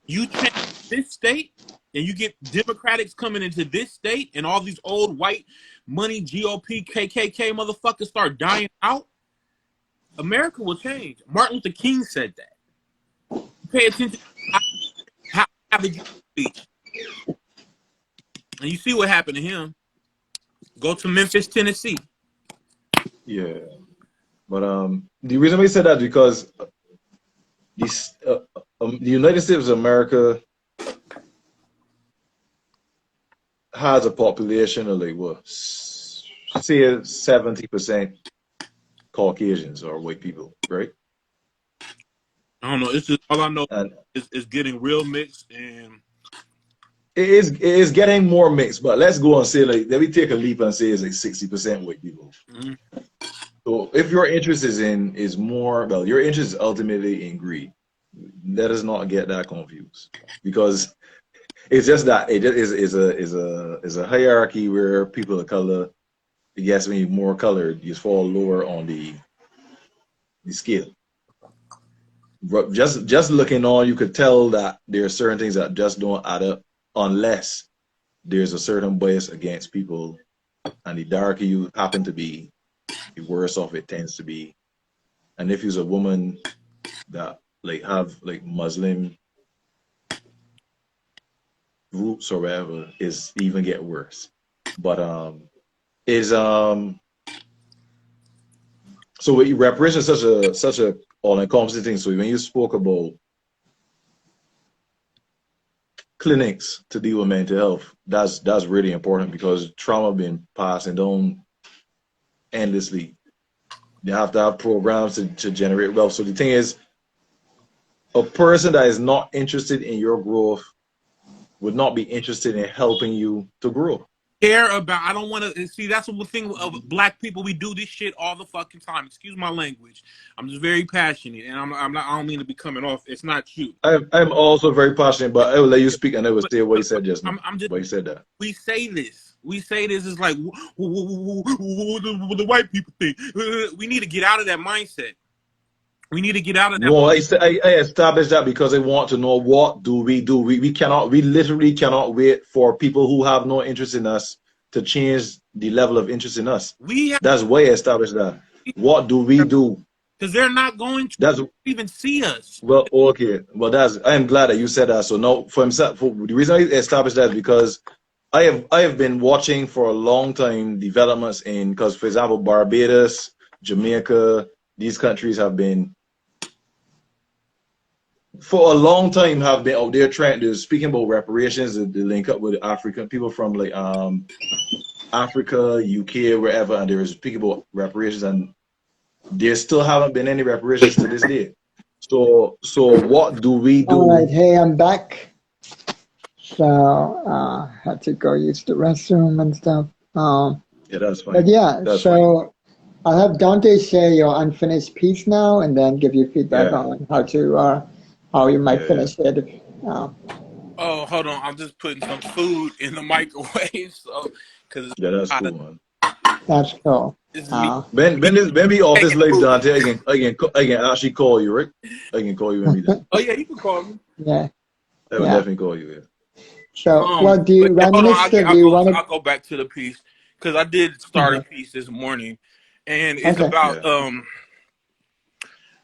you change this state, and you get Democrats coming into this state, and all these old white money GOP KKK motherfuckers start dying out. America will change. Martin Luther King said that. Pay attention to how the speech, and you see what happened to him. Go to Memphis, Tennessee. Yeah. But the reason we said that is because the United States of America has a population of like what, say 70% Caucasians or white people, right? I don't know. It's just all I know And is getting real mixed, and it is getting more mixed. But let's go and say, like, let me take a leap and say it's like 60% white people. mm-hmm. So if your interest is more, well, your interest is ultimately in greed. Let us not get that confused, because it's just that it is a hierarchy where people of color, I guess, when you're more colored, you fall lower on the scale. But just looking on, you could tell that there are certain things that just don't add up unless there's a certain bias against people, and the darker you happen to be, the worse off it tends to be. And if you're a woman that like have like Muslim roots or whatever, is even get worse. But so reparations is such a all-encompassing thing. So when you spoke about clinics to deal with mental health, that's really important, because trauma been passing down endlessly. They have to have programs to generate wealth. So the thing is, a person that is not interested in your growth would not be interested in helping you to grow. Care about. I don't want to see. That's the thing of black people. We do this shit all the fucking time. Excuse my language. I'm just very passionate, and I'm not. I don't mean to be coming off. It's not you. I'm also very passionate, but I will let you speak and I will say what you said just now. I'm just. What you said that. We say this. We say this is like what the white people think. We need to get out of that mindset. We need to get out of that. No, I established that because I want to know what do we do. We literally cannot wait for people who have no interest in us to change the level of interest in us. That's why I established that. What do we do? Because they're not going to even see us. Well, okay. Well, I am glad that you said that. So now, the reason I established that is because I have been watching for a long time developments because, for example, Barbados, Jamaica, these countries have been for a long time have been out there trying to speaking about reparations to link up with African people from like Africa, UK, wherever, and they were speaking about reparations, and there still haven't been any reparations to this day. So what do we do? All right, hey, I'm back. So had to go use the restroom and stuff. Yeah, that's fine. But yeah, that's so fine. I'll have Dante share your unfinished piece now, and then give you feedback on how you might finish it. Oh, hold on! I'm just putting some food in the microwave, so that's cool, man. That's cool. When we off this live, Dante, I can actually call you, right? I can call you when we done. Oh yeah, you can call me. Yeah, I will definitely call you. Yeah. So, what do you reminisce? I'll go back to the piece because I did start a piece this morning, and it's about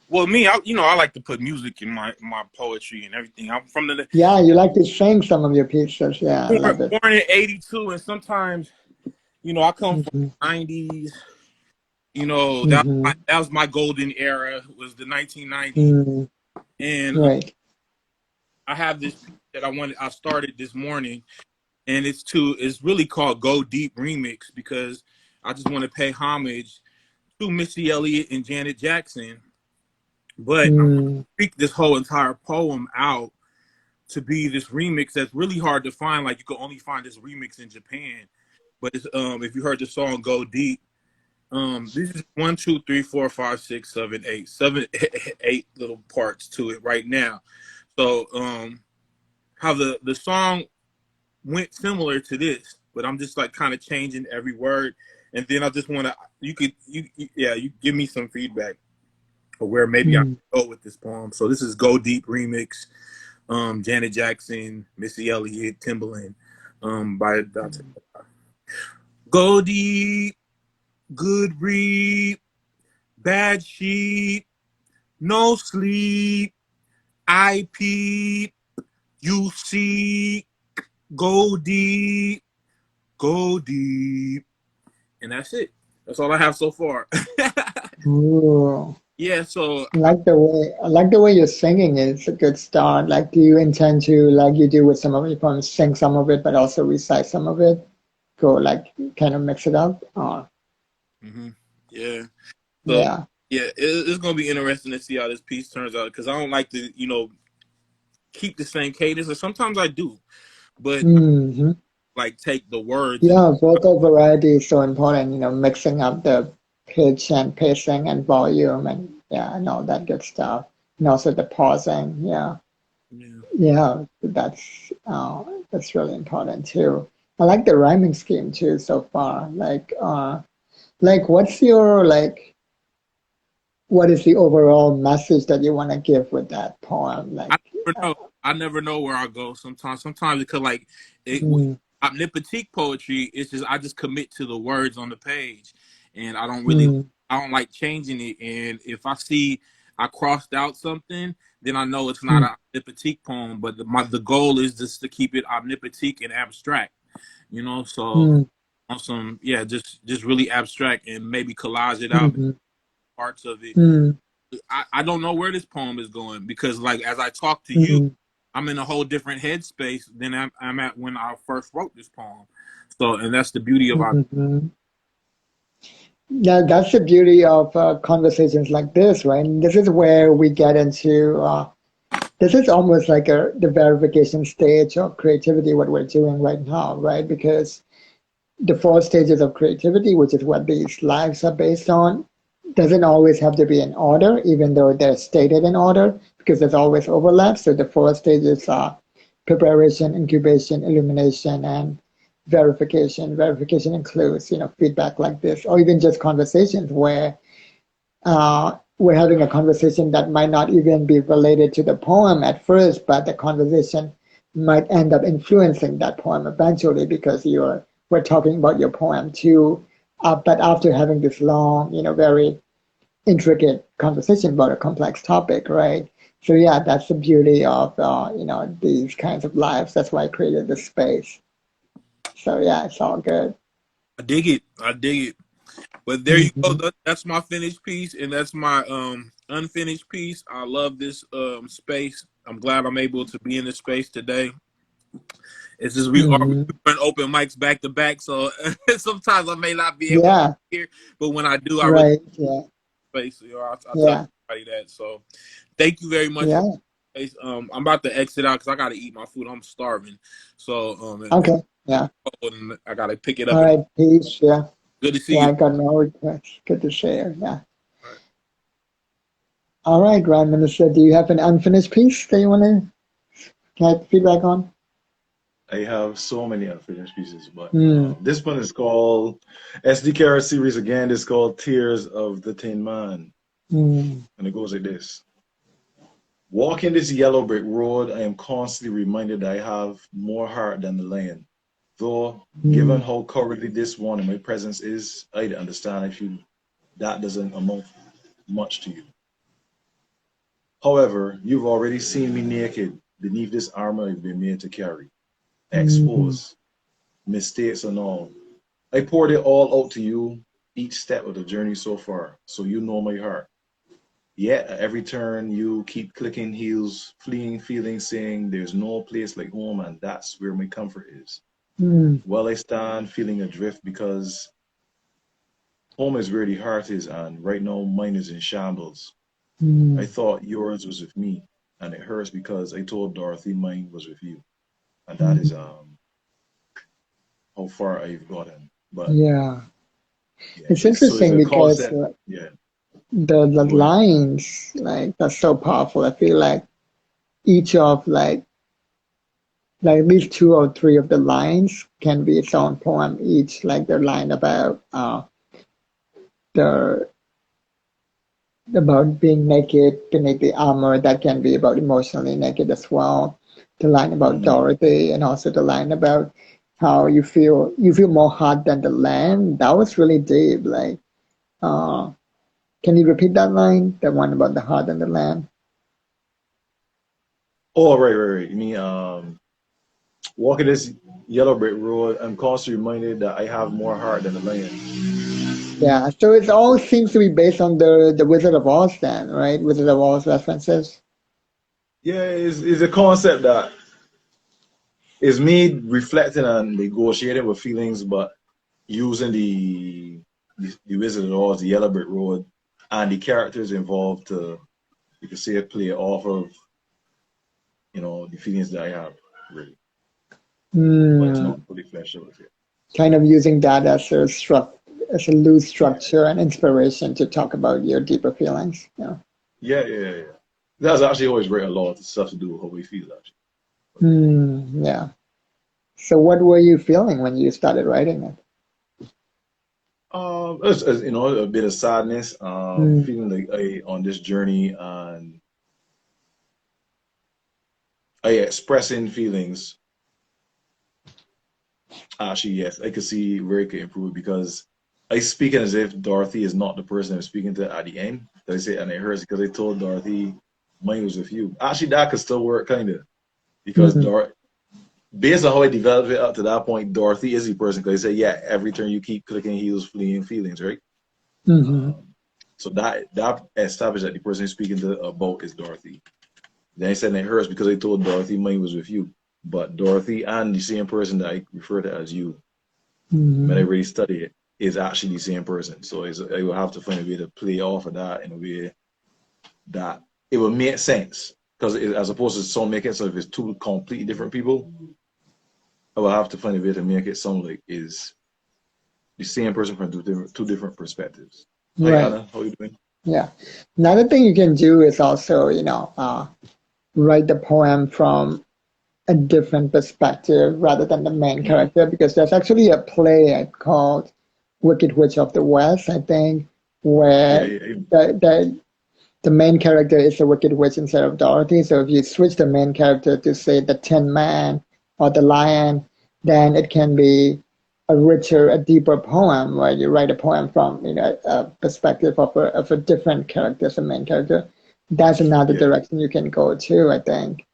well, me, I like to put music in my poetry and everything. I'm from the you like to sing some of your pieces. Yeah, I love it. Born in '82, and sometimes, I come from the '90s. That was my golden era. Was the 1990s, and I have this piece that I started this morning, and it's really called "Go Deep Remix" because I just want to pay homage to Missy Elliott and Janet Jackson. But I'm going to speak this whole entire poem out to be this remix that's really hard to find. Like, you can only find this remix in Japan. But it's, if you heard the song "Go Deep," this is 1, 2, 3, 4, 5, 6, 7, 8, 8 little parts to it right now. So how the song went similar to this, but I'm just like kind of changing every word, and then I just want to you give me some feedback or where maybe I can go with this poem. So this is "Go Deep" remix, Janet Jackson, Missy Elliott, Timbaland, by Dante. Go deep, good read, bad sheet, no sleep, I peep, you see, go deep, and that's it. That's all I have so far. Ooh. Yeah, so I like the way you're singing. It's a good start. Like, do you intend to, like you do with some of your poems, sing some of it, but also recite some of it? Go like kind of mix it up. Yeah. So, it's gonna be interesting to see how this piece turns out because I don't like to, keep the same cadence. Or sometimes I do, but like take the words. Yeah, vocal variety is so important. Mixing up the pitch and pacing and volume and all that good stuff, and also the pausing. That's really important too. I like the rhyming scheme too so far. Like what's your what is the overall message that you want to give with that poem? Like, I never know where I go. Sometimes it could omnipotent poetry. It's just I just commit to the words on the page, and I don't like changing it. And if I see I crossed out something, then I know it's not an omnipotent poem. But the goal is just to keep it omnipotent and abstract. So on some just really abstract and maybe collage it out parts of it. I don't know where this poem is going because like as I talk to you, I'm in a whole different headspace than I'm at when I first wrote this poem. So and that's the beauty of our Yeah, that's the beauty of conversations like this, right? And this is where we get into this is almost like the verification stage of creativity, what we're doing right now, right? Because the four stages of creativity, which is what these lives are based on, doesn't always have to be in order, even though they're stated in order, because there's always overlap. So the four stages are preparation, incubation, illumination, and verification. Verification includes, feedback like this, or even just conversations where we're having a conversation that might not even be related to the poem at first, but the conversation might end up influencing that poem eventually because we're talking about your poem too. But after having this long, very intricate conversation about a complex topic, right? So yeah, that's the beauty of these kinds of lives. That's why I created this space. So yeah, it's all good. I dig it. I dig it. But there you go. Hmm. That's my finished piece, and that's my unfinished piece. I love this space. I'm glad I'm able to be in this space today. It's just we Hmm. run open mics back to back, so sometimes I may not be able to Yeah, hear, but when I do, I really right. Yeah, space. I tell yeah, everybody that. So thank you very much for yeah. the space. I'm about to exit out because I got to eat my food. I'm starving. So Okay, yeah. and I got to pick it up. All And right, peace. Yeah. good to see Yeah, you. I got no requests. Good to share. Yeah. All right. All right, Ryan Minister, do you have an unfinished piece that you want to get feedback on? I have so many unfinished pieces, but Hmm. this one is called SDKR series again. It's called Tears of the Tin Man, Hmm. and it goes like this. Walking this yellow brick road, I am constantly reminded that I have more heart than the lion. Though, Hmm. given how cowardly this one in my presence is, I understand if you that doesn't amount much to you. However, you've already seen me naked beneath this armor I've been made to carry, Hmm. exposed, mistakes and all. I poured it all out to you each step of the journey so far, so you know my heart. Yet at every turn, you keep clicking heels, fleeing feelings, saying there's no place like home, and that's where my comfort is. Hmm. Well, I stand feeling adrift because home is where the heart is, and right now mine is in shambles. I Hmm. thought yours was with me, and it hurts because I told Dorothy mine was with you, and that is Hmm. how far I've gotten. But Yeah. yeah, It's it's interesting a because concept. Yeah, the go ahead. lines, like, that's so powerful. I feel like each of, like at least two or three of the lines can be its own poem each, like the line the about being naked beneath the armor, that can be about emotionally naked as well. The line about Mm. Dorothy, and also the line about how you feel more hot than the land. That was really deep. Like, uh, can you repeat that line? The one about the heart and the land. Oh, right. You mean walking this yellow brick road, I'm constantly reminded that I have more heart than a lion. Yeah. So it all seems to be based on the Wizard of Oz, then, right? Wizard of Oz references. Yeah, it's a concept that is me reflecting and negotiating with feelings, but using the Wizard of Oz, the Yellow Brick Road, and the characters involved to, you can say, it play off of, the feelings that I have, really. But it's Hmm. not fully fleshed out yet. Kind of using that as a loose Yeah, structure and inspiration to talk about your deeper feelings. Yeah. yeah. That's actually always very a lot of stuff to do with how we feel, actually. Yeah. So what were you feeling when you started writing it? A bit of sadness, Mm, feeling like I on this journey and I expressing feelings. Actually, yes, I could see where it could improve because I speaking as if Dorothy is not the person I'm speaking to at the end. That I say, and it hurts because I told Dorothy mine was with you. Actually, that could still work, kind of, because mm, based on how I developed it up to that point, Dorothy is the person. Because I say, yeah, every turn you keep clicking heels, fleeing feelings, right? mm-hmm, Um, so that established that the person I'm speaking to about is Dorothy. Then I said it hurts because I told Dorothy mine was with you. But Dorothy and the same person that I refer to as you, when I mm-hmm. really study it. is actually the same person. So I will have to find a way to play off of that in a way that it will make sense. Because as opposed to some making so if it's two completely different people, I will have to find a way to make it sound like is the same person from two different perspectives. Hi Right. Anna, how you doing? Yeah. Another thing you can do is also, write the poem from a different perspective rather than the main character, because there's actually a play called Wicked Witch of the West, I think, Yeah, where yeah, the main character is the Wicked Witch instead of Dorothy. So if you switch the main character to, say, the Tin Man or the Lion, then it can be a richer, a deeper poem where you write a poem from, a perspective of a different character as a main character. That's another yeah. direction you can go too, I think.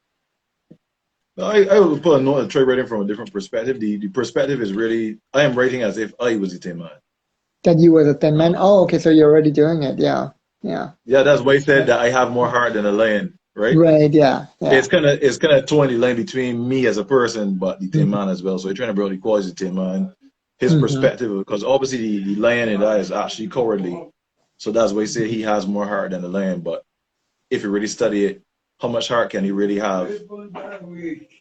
No, I will put a note and try writing from a different perspective. The perspective is really I am writing as if I was the Tin Man. That you were the Thin Man. Um, Oh, okay, so you're already doing it. Yeah, yeah, yeah, that's why I said that I have more heart than a lion, right? right. Yeah, yeah. It's kind of towing the line between me as a person, but the Tin Mm-hmm. Man as well. So you're trying to build equality to Tin Man, his Mm-hmm. perspective, because obviously the lion in that is actually cowardly. So that's why I say he has more heart than the lion. But if you really study it, how much heart can he really have?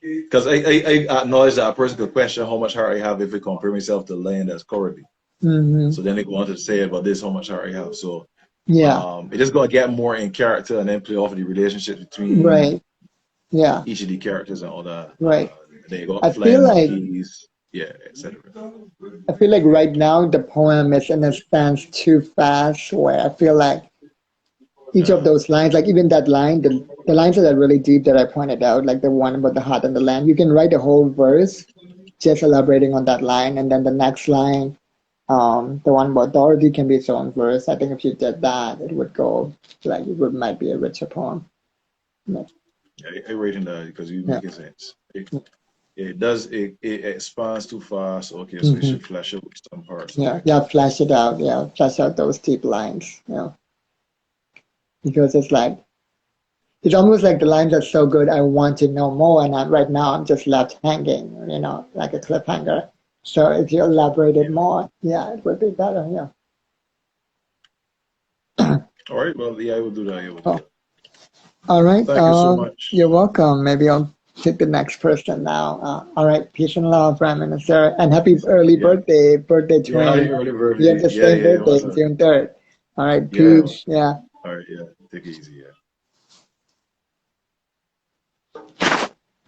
Because I acknowledge that a person could question how much heart I have if I compare myself to a lion that's cowardly. Mm-hmm. So then they go on to say about this, how much heart I have. So Yeah, it just gonna get more in character and then play off of the relationship between right. Yeah, each of the characters and all that. right. Then you got I feel flying like monkeys, yeah, etc. I feel like right now the poem is in a stance too fast, where I feel like each of Uh, those lines, like even that line, the lines that are really deep that I pointed out, like the one about the heart and the land, you can write a whole verse just elaborating on that line, and then the next line, the one about Dorothy, can be its own verse. I think if you did that, it would go like it would might be a richer poem. Yeah, I write in that because you yeah, make sense. It does it expands too fast. Okay, so it hmm, should flash out with some parts. yeah, Okay, yeah. Flash it out. Yeah, flash out those deep lines. Yeah, because it's like it's almost like the lines are so good. I want to know more, and right now I'm just left hanging. Like a cliffhanger. So if you elaborated yeah. more, yeah, it would be better. Yeah. All right, well, yeah, I will do that. I will do Oh, that. all right. Thank you so much. You're welcome. Maybe I'll take the next person now. All right. Peace and love, Prime Minister, and happy early Yeah, birthday yeah. Happy twin. early We have birthday. the Yeah, same yeah. birthday, What's up? June 3rd. All right. Yeah. Peace. Yeah. All right. Yeah. Take it easy. Yeah.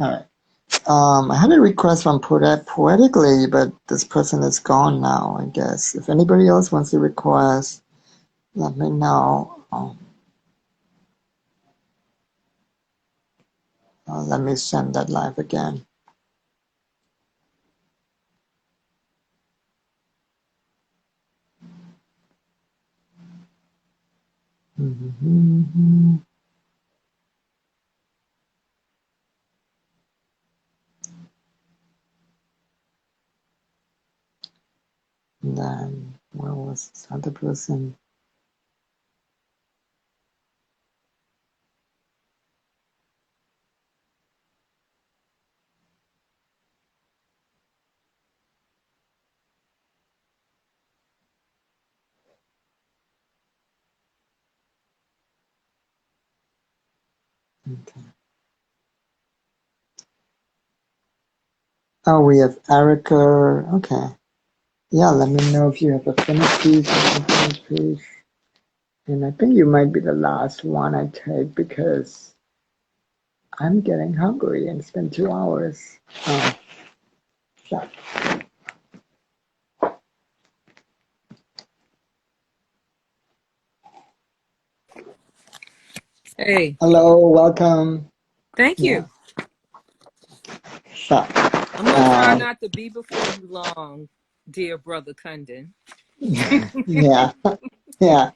All right. I had a request from Poetically, but this person is gone now, I guess. If anybody else wants to request, let me know. Let me send that live again. And then, where was this other person? Okay. Oh, we have Erica. Okay. Yeah, let me know if you have a finished piece or a finished piece. And I think you might be the last one I take because I'm getting hungry and it's been 2 hours. So. Hey, Hello, welcome. thank Yeah. you. So, I'm gonna try um, not to be before you long, dear brother Kundin. yeah, yeah.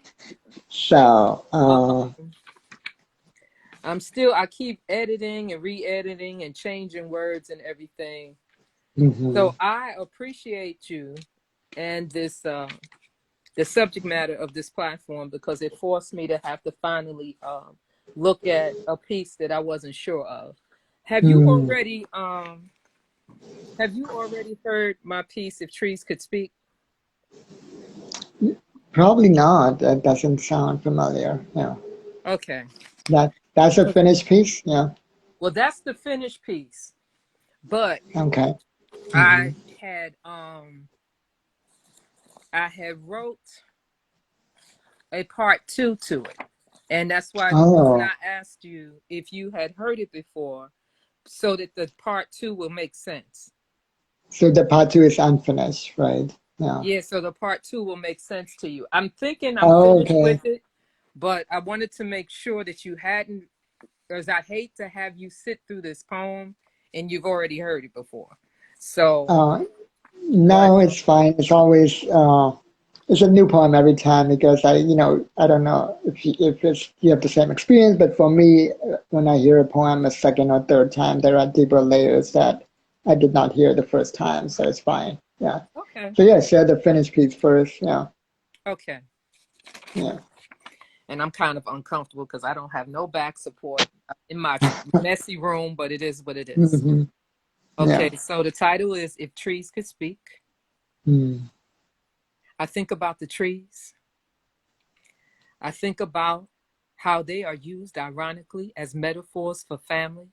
So, Um, I keep editing and re-editing and changing words and everything. mhm, So I appreciate you and this the subject matter of this platform because it forced me to have to finally look at a piece that I wasn't sure of. Have you mm. already have you already heard my piece If Trees Could Speak? Probably not. That doesn't sound familiar. Yeah. Okay. That's a finished piece. Yeah. Well, that's the finished piece. But Okay. Hmm. I had I had wrote a part two to it. And that's why the reason Oh, I asked you if you had heard it before, so that the part two will make sense. so the part two is unfinished, right? Yeah. Yeah, so the part two will make sense to you. I'm thinking I'm Oh, finished okay. with it, but I wanted to make sure that you hadn't, because I hate to have you sit through this poem and you've already heard it before. So, Uh, but no, it's fine. It's always it's a new poem every time because I don't know if it's you have the same experience, but for me, when I hear a poem a second or third time, there are deeper layers that I did not hear the first time, so it's fine. Yeah. okay, So yeah, share the finished piece first. Yeah. okay. Yeah. And I'm kind of uncomfortable because I don't have no back support in my messy room, but it is what it is. Hmm. Okay, Yeah. so the title is If Trees Could Speak. Mm. I think about the trees. I think about how they are used ironically as metaphors for family,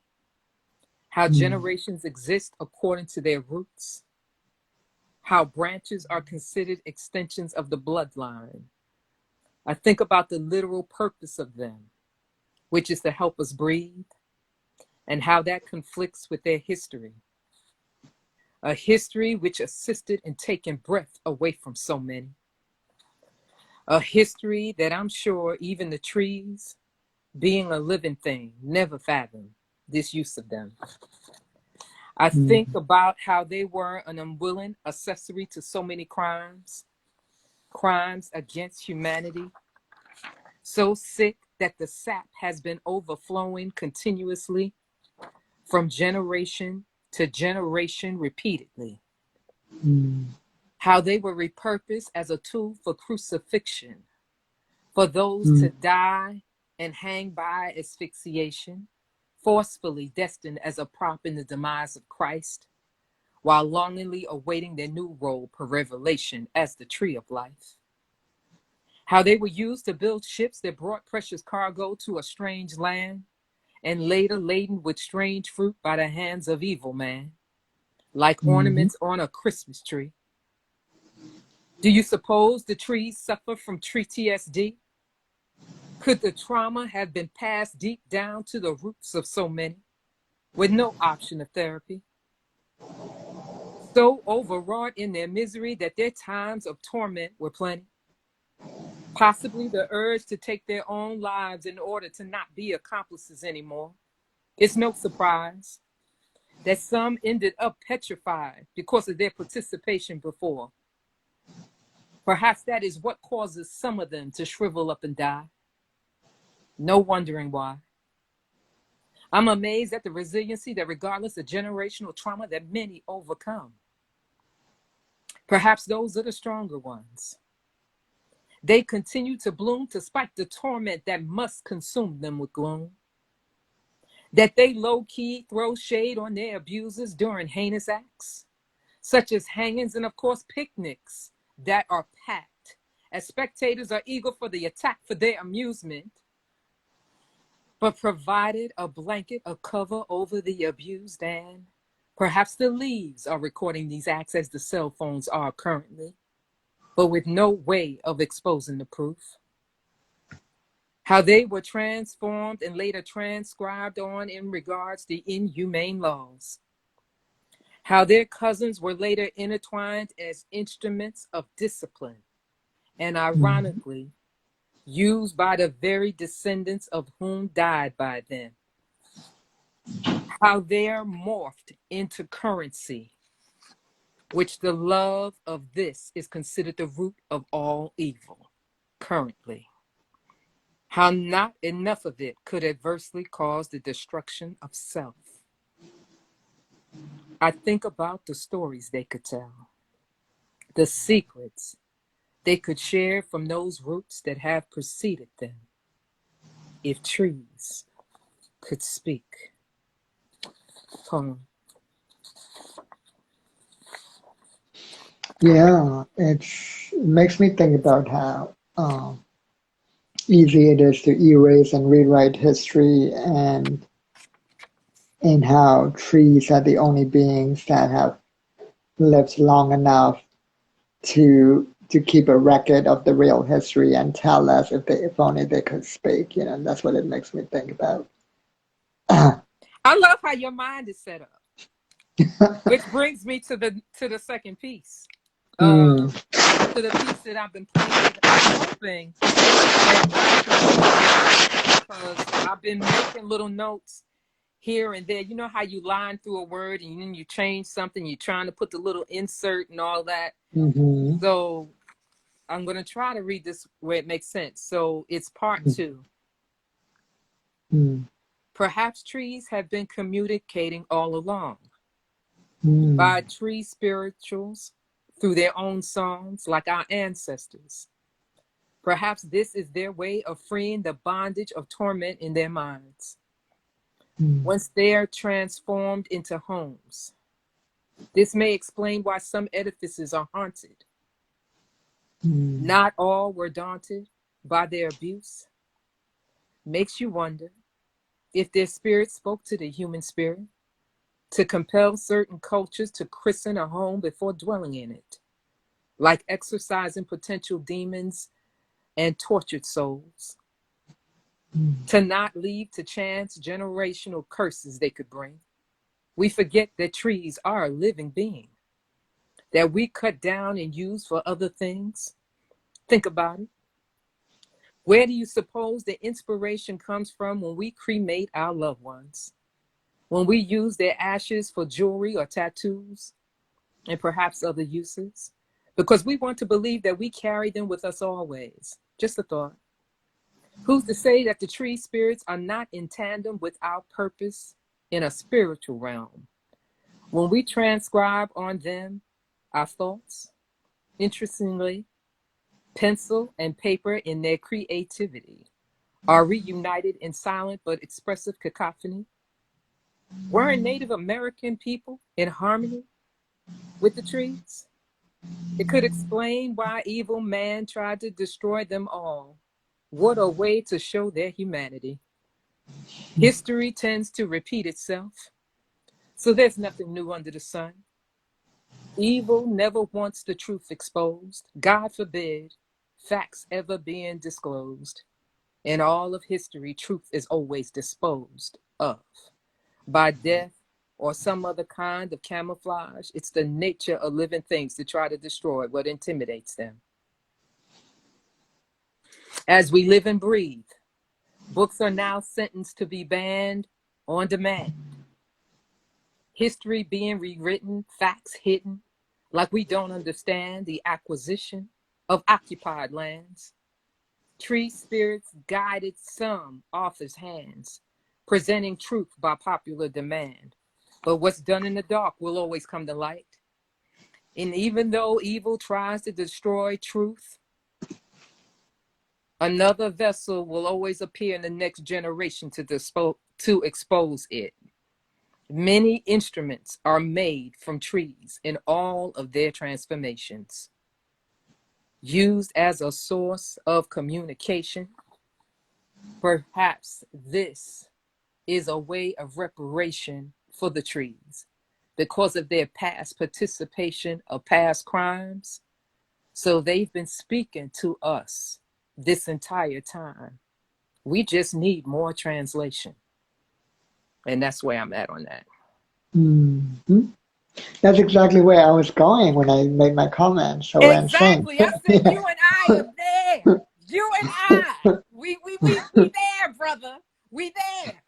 how Mm. generations exist according to their roots, how branches are considered extensions of the bloodline. I think about the literal purpose of them, which is to help us breathe, and how that conflicts with their history. A history which assisted in taking breath away from so many. A history that I'm sure even the trees, being a living thing, never fathomed this use of them. I think Mm. about how they were an unwilling accessory to so many crimes, crimes against humanity, so sick that the sap has been overflowing continuously from generation to generation repeatedly. Mm. How they were repurposed as a tool for crucifixion, for those to Mm. die and hang by asphyxiation, forcefully destined as a prop in the demise of Christ, while longingly awaiting their new role per revelation as the tree of life. How they were used to build ships that brought precious cargo to a strange land, and later laden with strange fruit by the hands of evil man, like Mm. ornaments on a Christmas tree. Do you suppose the trees suffer from tree TSD? Could the trauma have been passed deep down to the roots of so many, with no option of therapy? So overwrought in their misery that their times of torment were plenty. Possibly the urge to take their own lives in order to not be accomplices anymore. It's no surprise that some ended up petrified because of their participation before. Perhaps that is what causes some of them to shrivel up and die. No wondering why. I'm amazed at the resiliency that, regardless of generational trauma, that many overcome. Perhaps those are the stronger ones. They continue to bloom despite the torment that must consume them with gloom. That they low-key throw shade on their abusers during heinous acts, such as hangings and, of course, picnics that are packed, as spectators are eager for the attack for their amusement, but provided a blanket of cover over the abused, and perhaps the leaves are recording these acts as the cell phones are currently, but with no way of exposing the proof. How they were transformed and later transcribed on in regards to inhumane laws. How their cousins were later intertwined as instruments of discipline, and Mm. ironically, used by the very descendants of whom died by them. How they're morphed into currency, which the love of this is considered the root of all evil currently. How not enough of it could adversely cause the destruction of self. I think about the stories they could tell, the secrets they could share from those roots that have preceded them. If trees could speak. Poem. Yeah, it makes me think about how easy it is to erase and rewrite history, and how trees are the only beings that have lived long enough to keep a record of the real history and tell us if only they could speak. That's what it makes me think about. I love how your mind is set up, which brings me to the second piece. Mm, To the piece that I've been playing with. I'm hoping that I can do it because I've been making little notes here and there. You know how you line through a word and then you change something, you're trying to put the little insert and all that. mm-hmm, So I'm going to try to read this where it makes sense. So it's part 2. mm, Perhaps trees have been communicating all along mm, by tree spirituals through their own songs, like our ancestors. Perhaps this is their way of freeing the bondage of torment in their minds. mm, Once they are transformed into homes, this may explain why some edifices are haunted. mm, Not all were daunted by their abuse. Makes you wonder if their spirit spoke to the human spirit to compel certain cultures to christen a home before dwelling in it, like exorcising potential demons and tortured souls, mm, to not leave to chance generational curses they could bring. We forget that trees are a living being that we cut down and use for other things. Think about it. Where do you suppose the inspiration comes from when we cremate our loved ones? When we use their ashes for jewelry or tattoos and perhaps other uses? Because we want to believe that we carry them with us always. Just a thought. Who's to say that the tree spirits are not in tandem with our purpose in a spiritual realm? When we transcribe on them our thoughts, interestingly, pencil and paper in their creativity are reunited in silent but expressive cacophony. Weren't Native American people in harmony with the trees? It could explain why evil man tried to destroy them all. What a way to show their humanity. History tends to repeat itself, so there's nothing new under the sun. Evil never wants the truth exposed. God forbid facts ever being disclosed. In all of history, truth is always disposed of by death or some other kind of camouflage. It's the nature of living things to try to destroy what intimidates them. As we live and breathe, books are now sentenced to be banned on demand. History being rewritten, facts hidden, like we don't understand the acquisition of occupied lands. Tree spirits guided some authors' hands, presenting truth by popular demand. But what's done in the dark will always come to light. And even though evil tries to destroy truth, another vessel will always appear in the next generation to expose it. Many instruments are made from trees in all of their transformations, used as a source of communication. Perhaps this is a way of reparation for the trees because of their past participation of past crimes. So they've been speaking to us this entire time. We just need more translation. And that's where I'm at on that. mm. That's exactly where I was going when I made my comment. So we're in sync. Exactly. I said you and I are there. You and I. We there, brother. We there.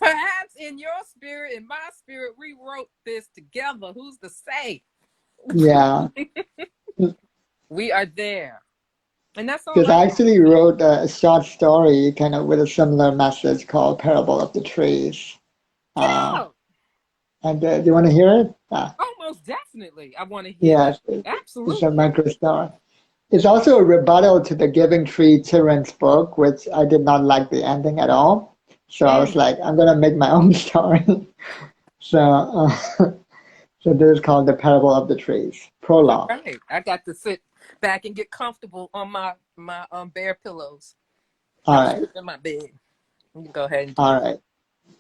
Perhaps in your spirit, in my spirit, we wrote this together. Who's to say? Yeah, We are there. And that's all because I I want. actually wrote a short story kind of with a similar message called Parable of the Trees. Get Uh, out. and do you want to hear it? Almost definitely. I want to hear Yes, that. it's a Absolutely. micro story. It's also a rebuttal to the Giving Tree Tyrant's book, which I did not like the ending at all. So I was like, I'm gonna make my own story. So, so this is called The Parable of the Trees. All Prologue. right. I got to sit back and get comfortable on my bear pillows. All I'm right, sleeping in my bed. You can go ahead and do all it. right.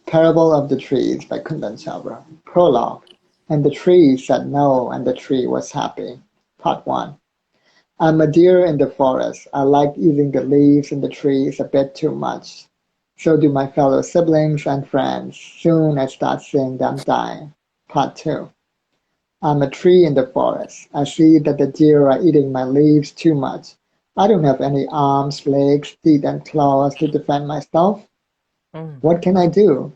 Parable of the Trees by Kundan Chhabra. Prologue. And the tree said no, and the tree was happy. Part 1. I'm a deer in the forest. I like eating the leaves in the trees a bit too much. So do my fellow siblings and friends. Soon I start seeing them die. Part 2. I'm a tree in the forest. I see that the deer are eating my leaves too much. I don't have any arms, legs, teeth, and claws to defend myself. Mm. What can I do?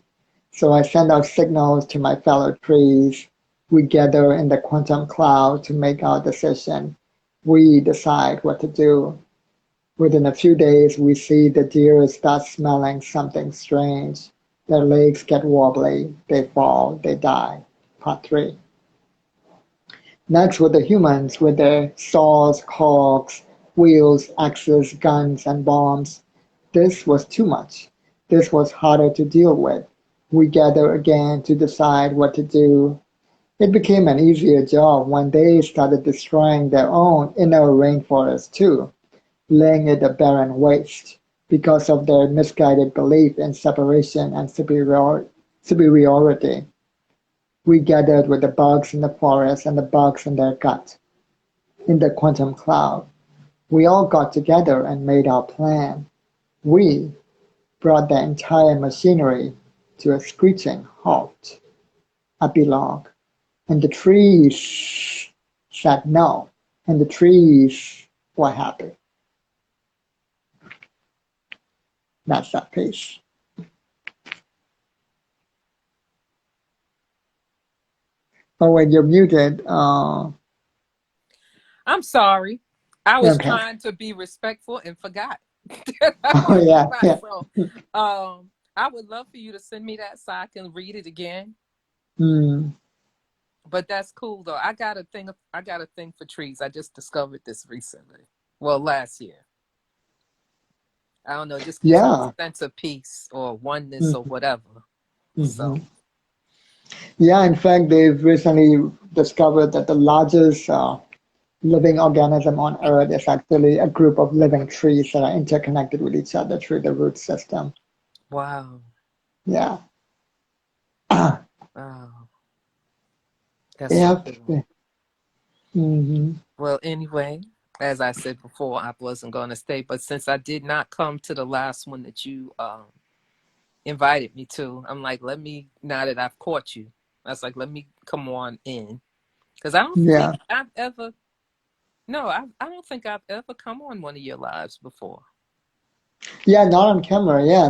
So I send out signals to my fellow trees. We gather in the quantum cloud to make our decision. We decide what to do. Within a few days, we see the deer start smelling something strange. Their legs get wobbly. They fall. They die. Part 3. Next were the humans with their saws, caulks, wheels, axes, guns, and bombs. This was too much. This was harder to deal with. We gather again to decide what to do. It became an easier job when they started destroying their own inner rainforest too, laying it a barren waste because of their misguided belief in separation and superiority. We gathered with the bugs in the forest and the bugs in their gut, in the quantum cloud. We all got together and made our plan. We brought the entire machinery to a screeching halt. Epilogue. And the trees said no, and the trees were happy. That's that piece. Oh, wait, you're muted. I'm sorry. I was Okay. trying to be respectful and forgot. I Oh, yeah, forgot. yeah. So, I would love for you to send me that so I can read it again. Mm, But that's cool though. I got a thing. I got a thing for trees. I just discovered this recently. Well, last year. I don't know. It just gives me yeah. a sense of peace or oneness or Mm-hmm. whatever. Mm-hmm. So, Yeah, in fact, they've recently discovered that the largest living organism on Earth is actually a group of living trees that are interconnected with each other through the root system. wow. Yeah. Wow. That's so Yep. cool. Mm-hmm. Well, anyway, as I said before, I wasn't going to stay, but since I did not come to the last one that you invited me to, I'm like, let me, now that I've caught you, I was like, let me come on in. Because I don't think Yeah. I've ever, no, I don't think I've ever come on one of your lives before. Yeah, not on camera. Yeah,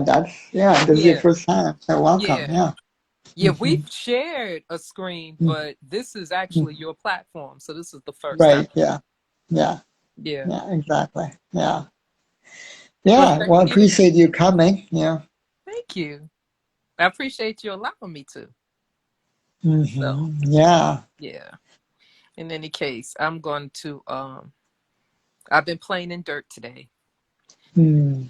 this is your Yeah, first time. So welcome. yeah. Yeah. Yeah, Mm-hmm. we've shared a screen, but this is actually Mm-hmm. your platform. So this is the first time. Right. Yeah. Yeah. Yeah. Yeah. Exactly. Yeah. Well, Yeah. thank Well, you. appreciate you coming. Yeah. Thank you. I appreciate you allowing me to. So, Mm-hmm. Yeah. yeah. In any case, I'm going to I've been playing in dirt today. Mm.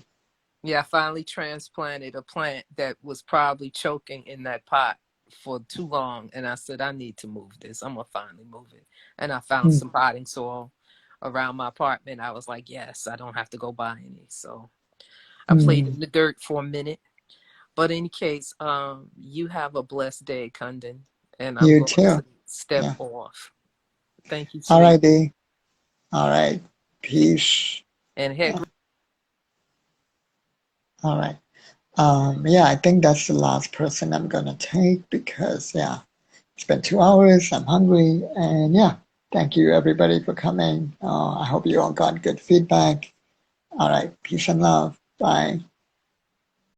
Yeah, I finally transplanted a plant that was probably choking in that pot for too long. And I said, I need to move this. I'm going to finally move it. And I found Mm. some potting soil around my apartment. I was like, yes, I don't have to go buy any. So I played Mm. in the dirt for a minute. But in any case, you have a blessed day, Kundin. And I'm You going too. to step Yeah. off. Thank you, All sweet. righty. All right. Peace. And head. Yeah. All right. Yeah, I think that's the last person I'm gonna take because yeah, it's been 2 hours. I'm hungry, and yeah, thank you everybody for coming. I hope you all got good feedback. All right, peace and love. Bye.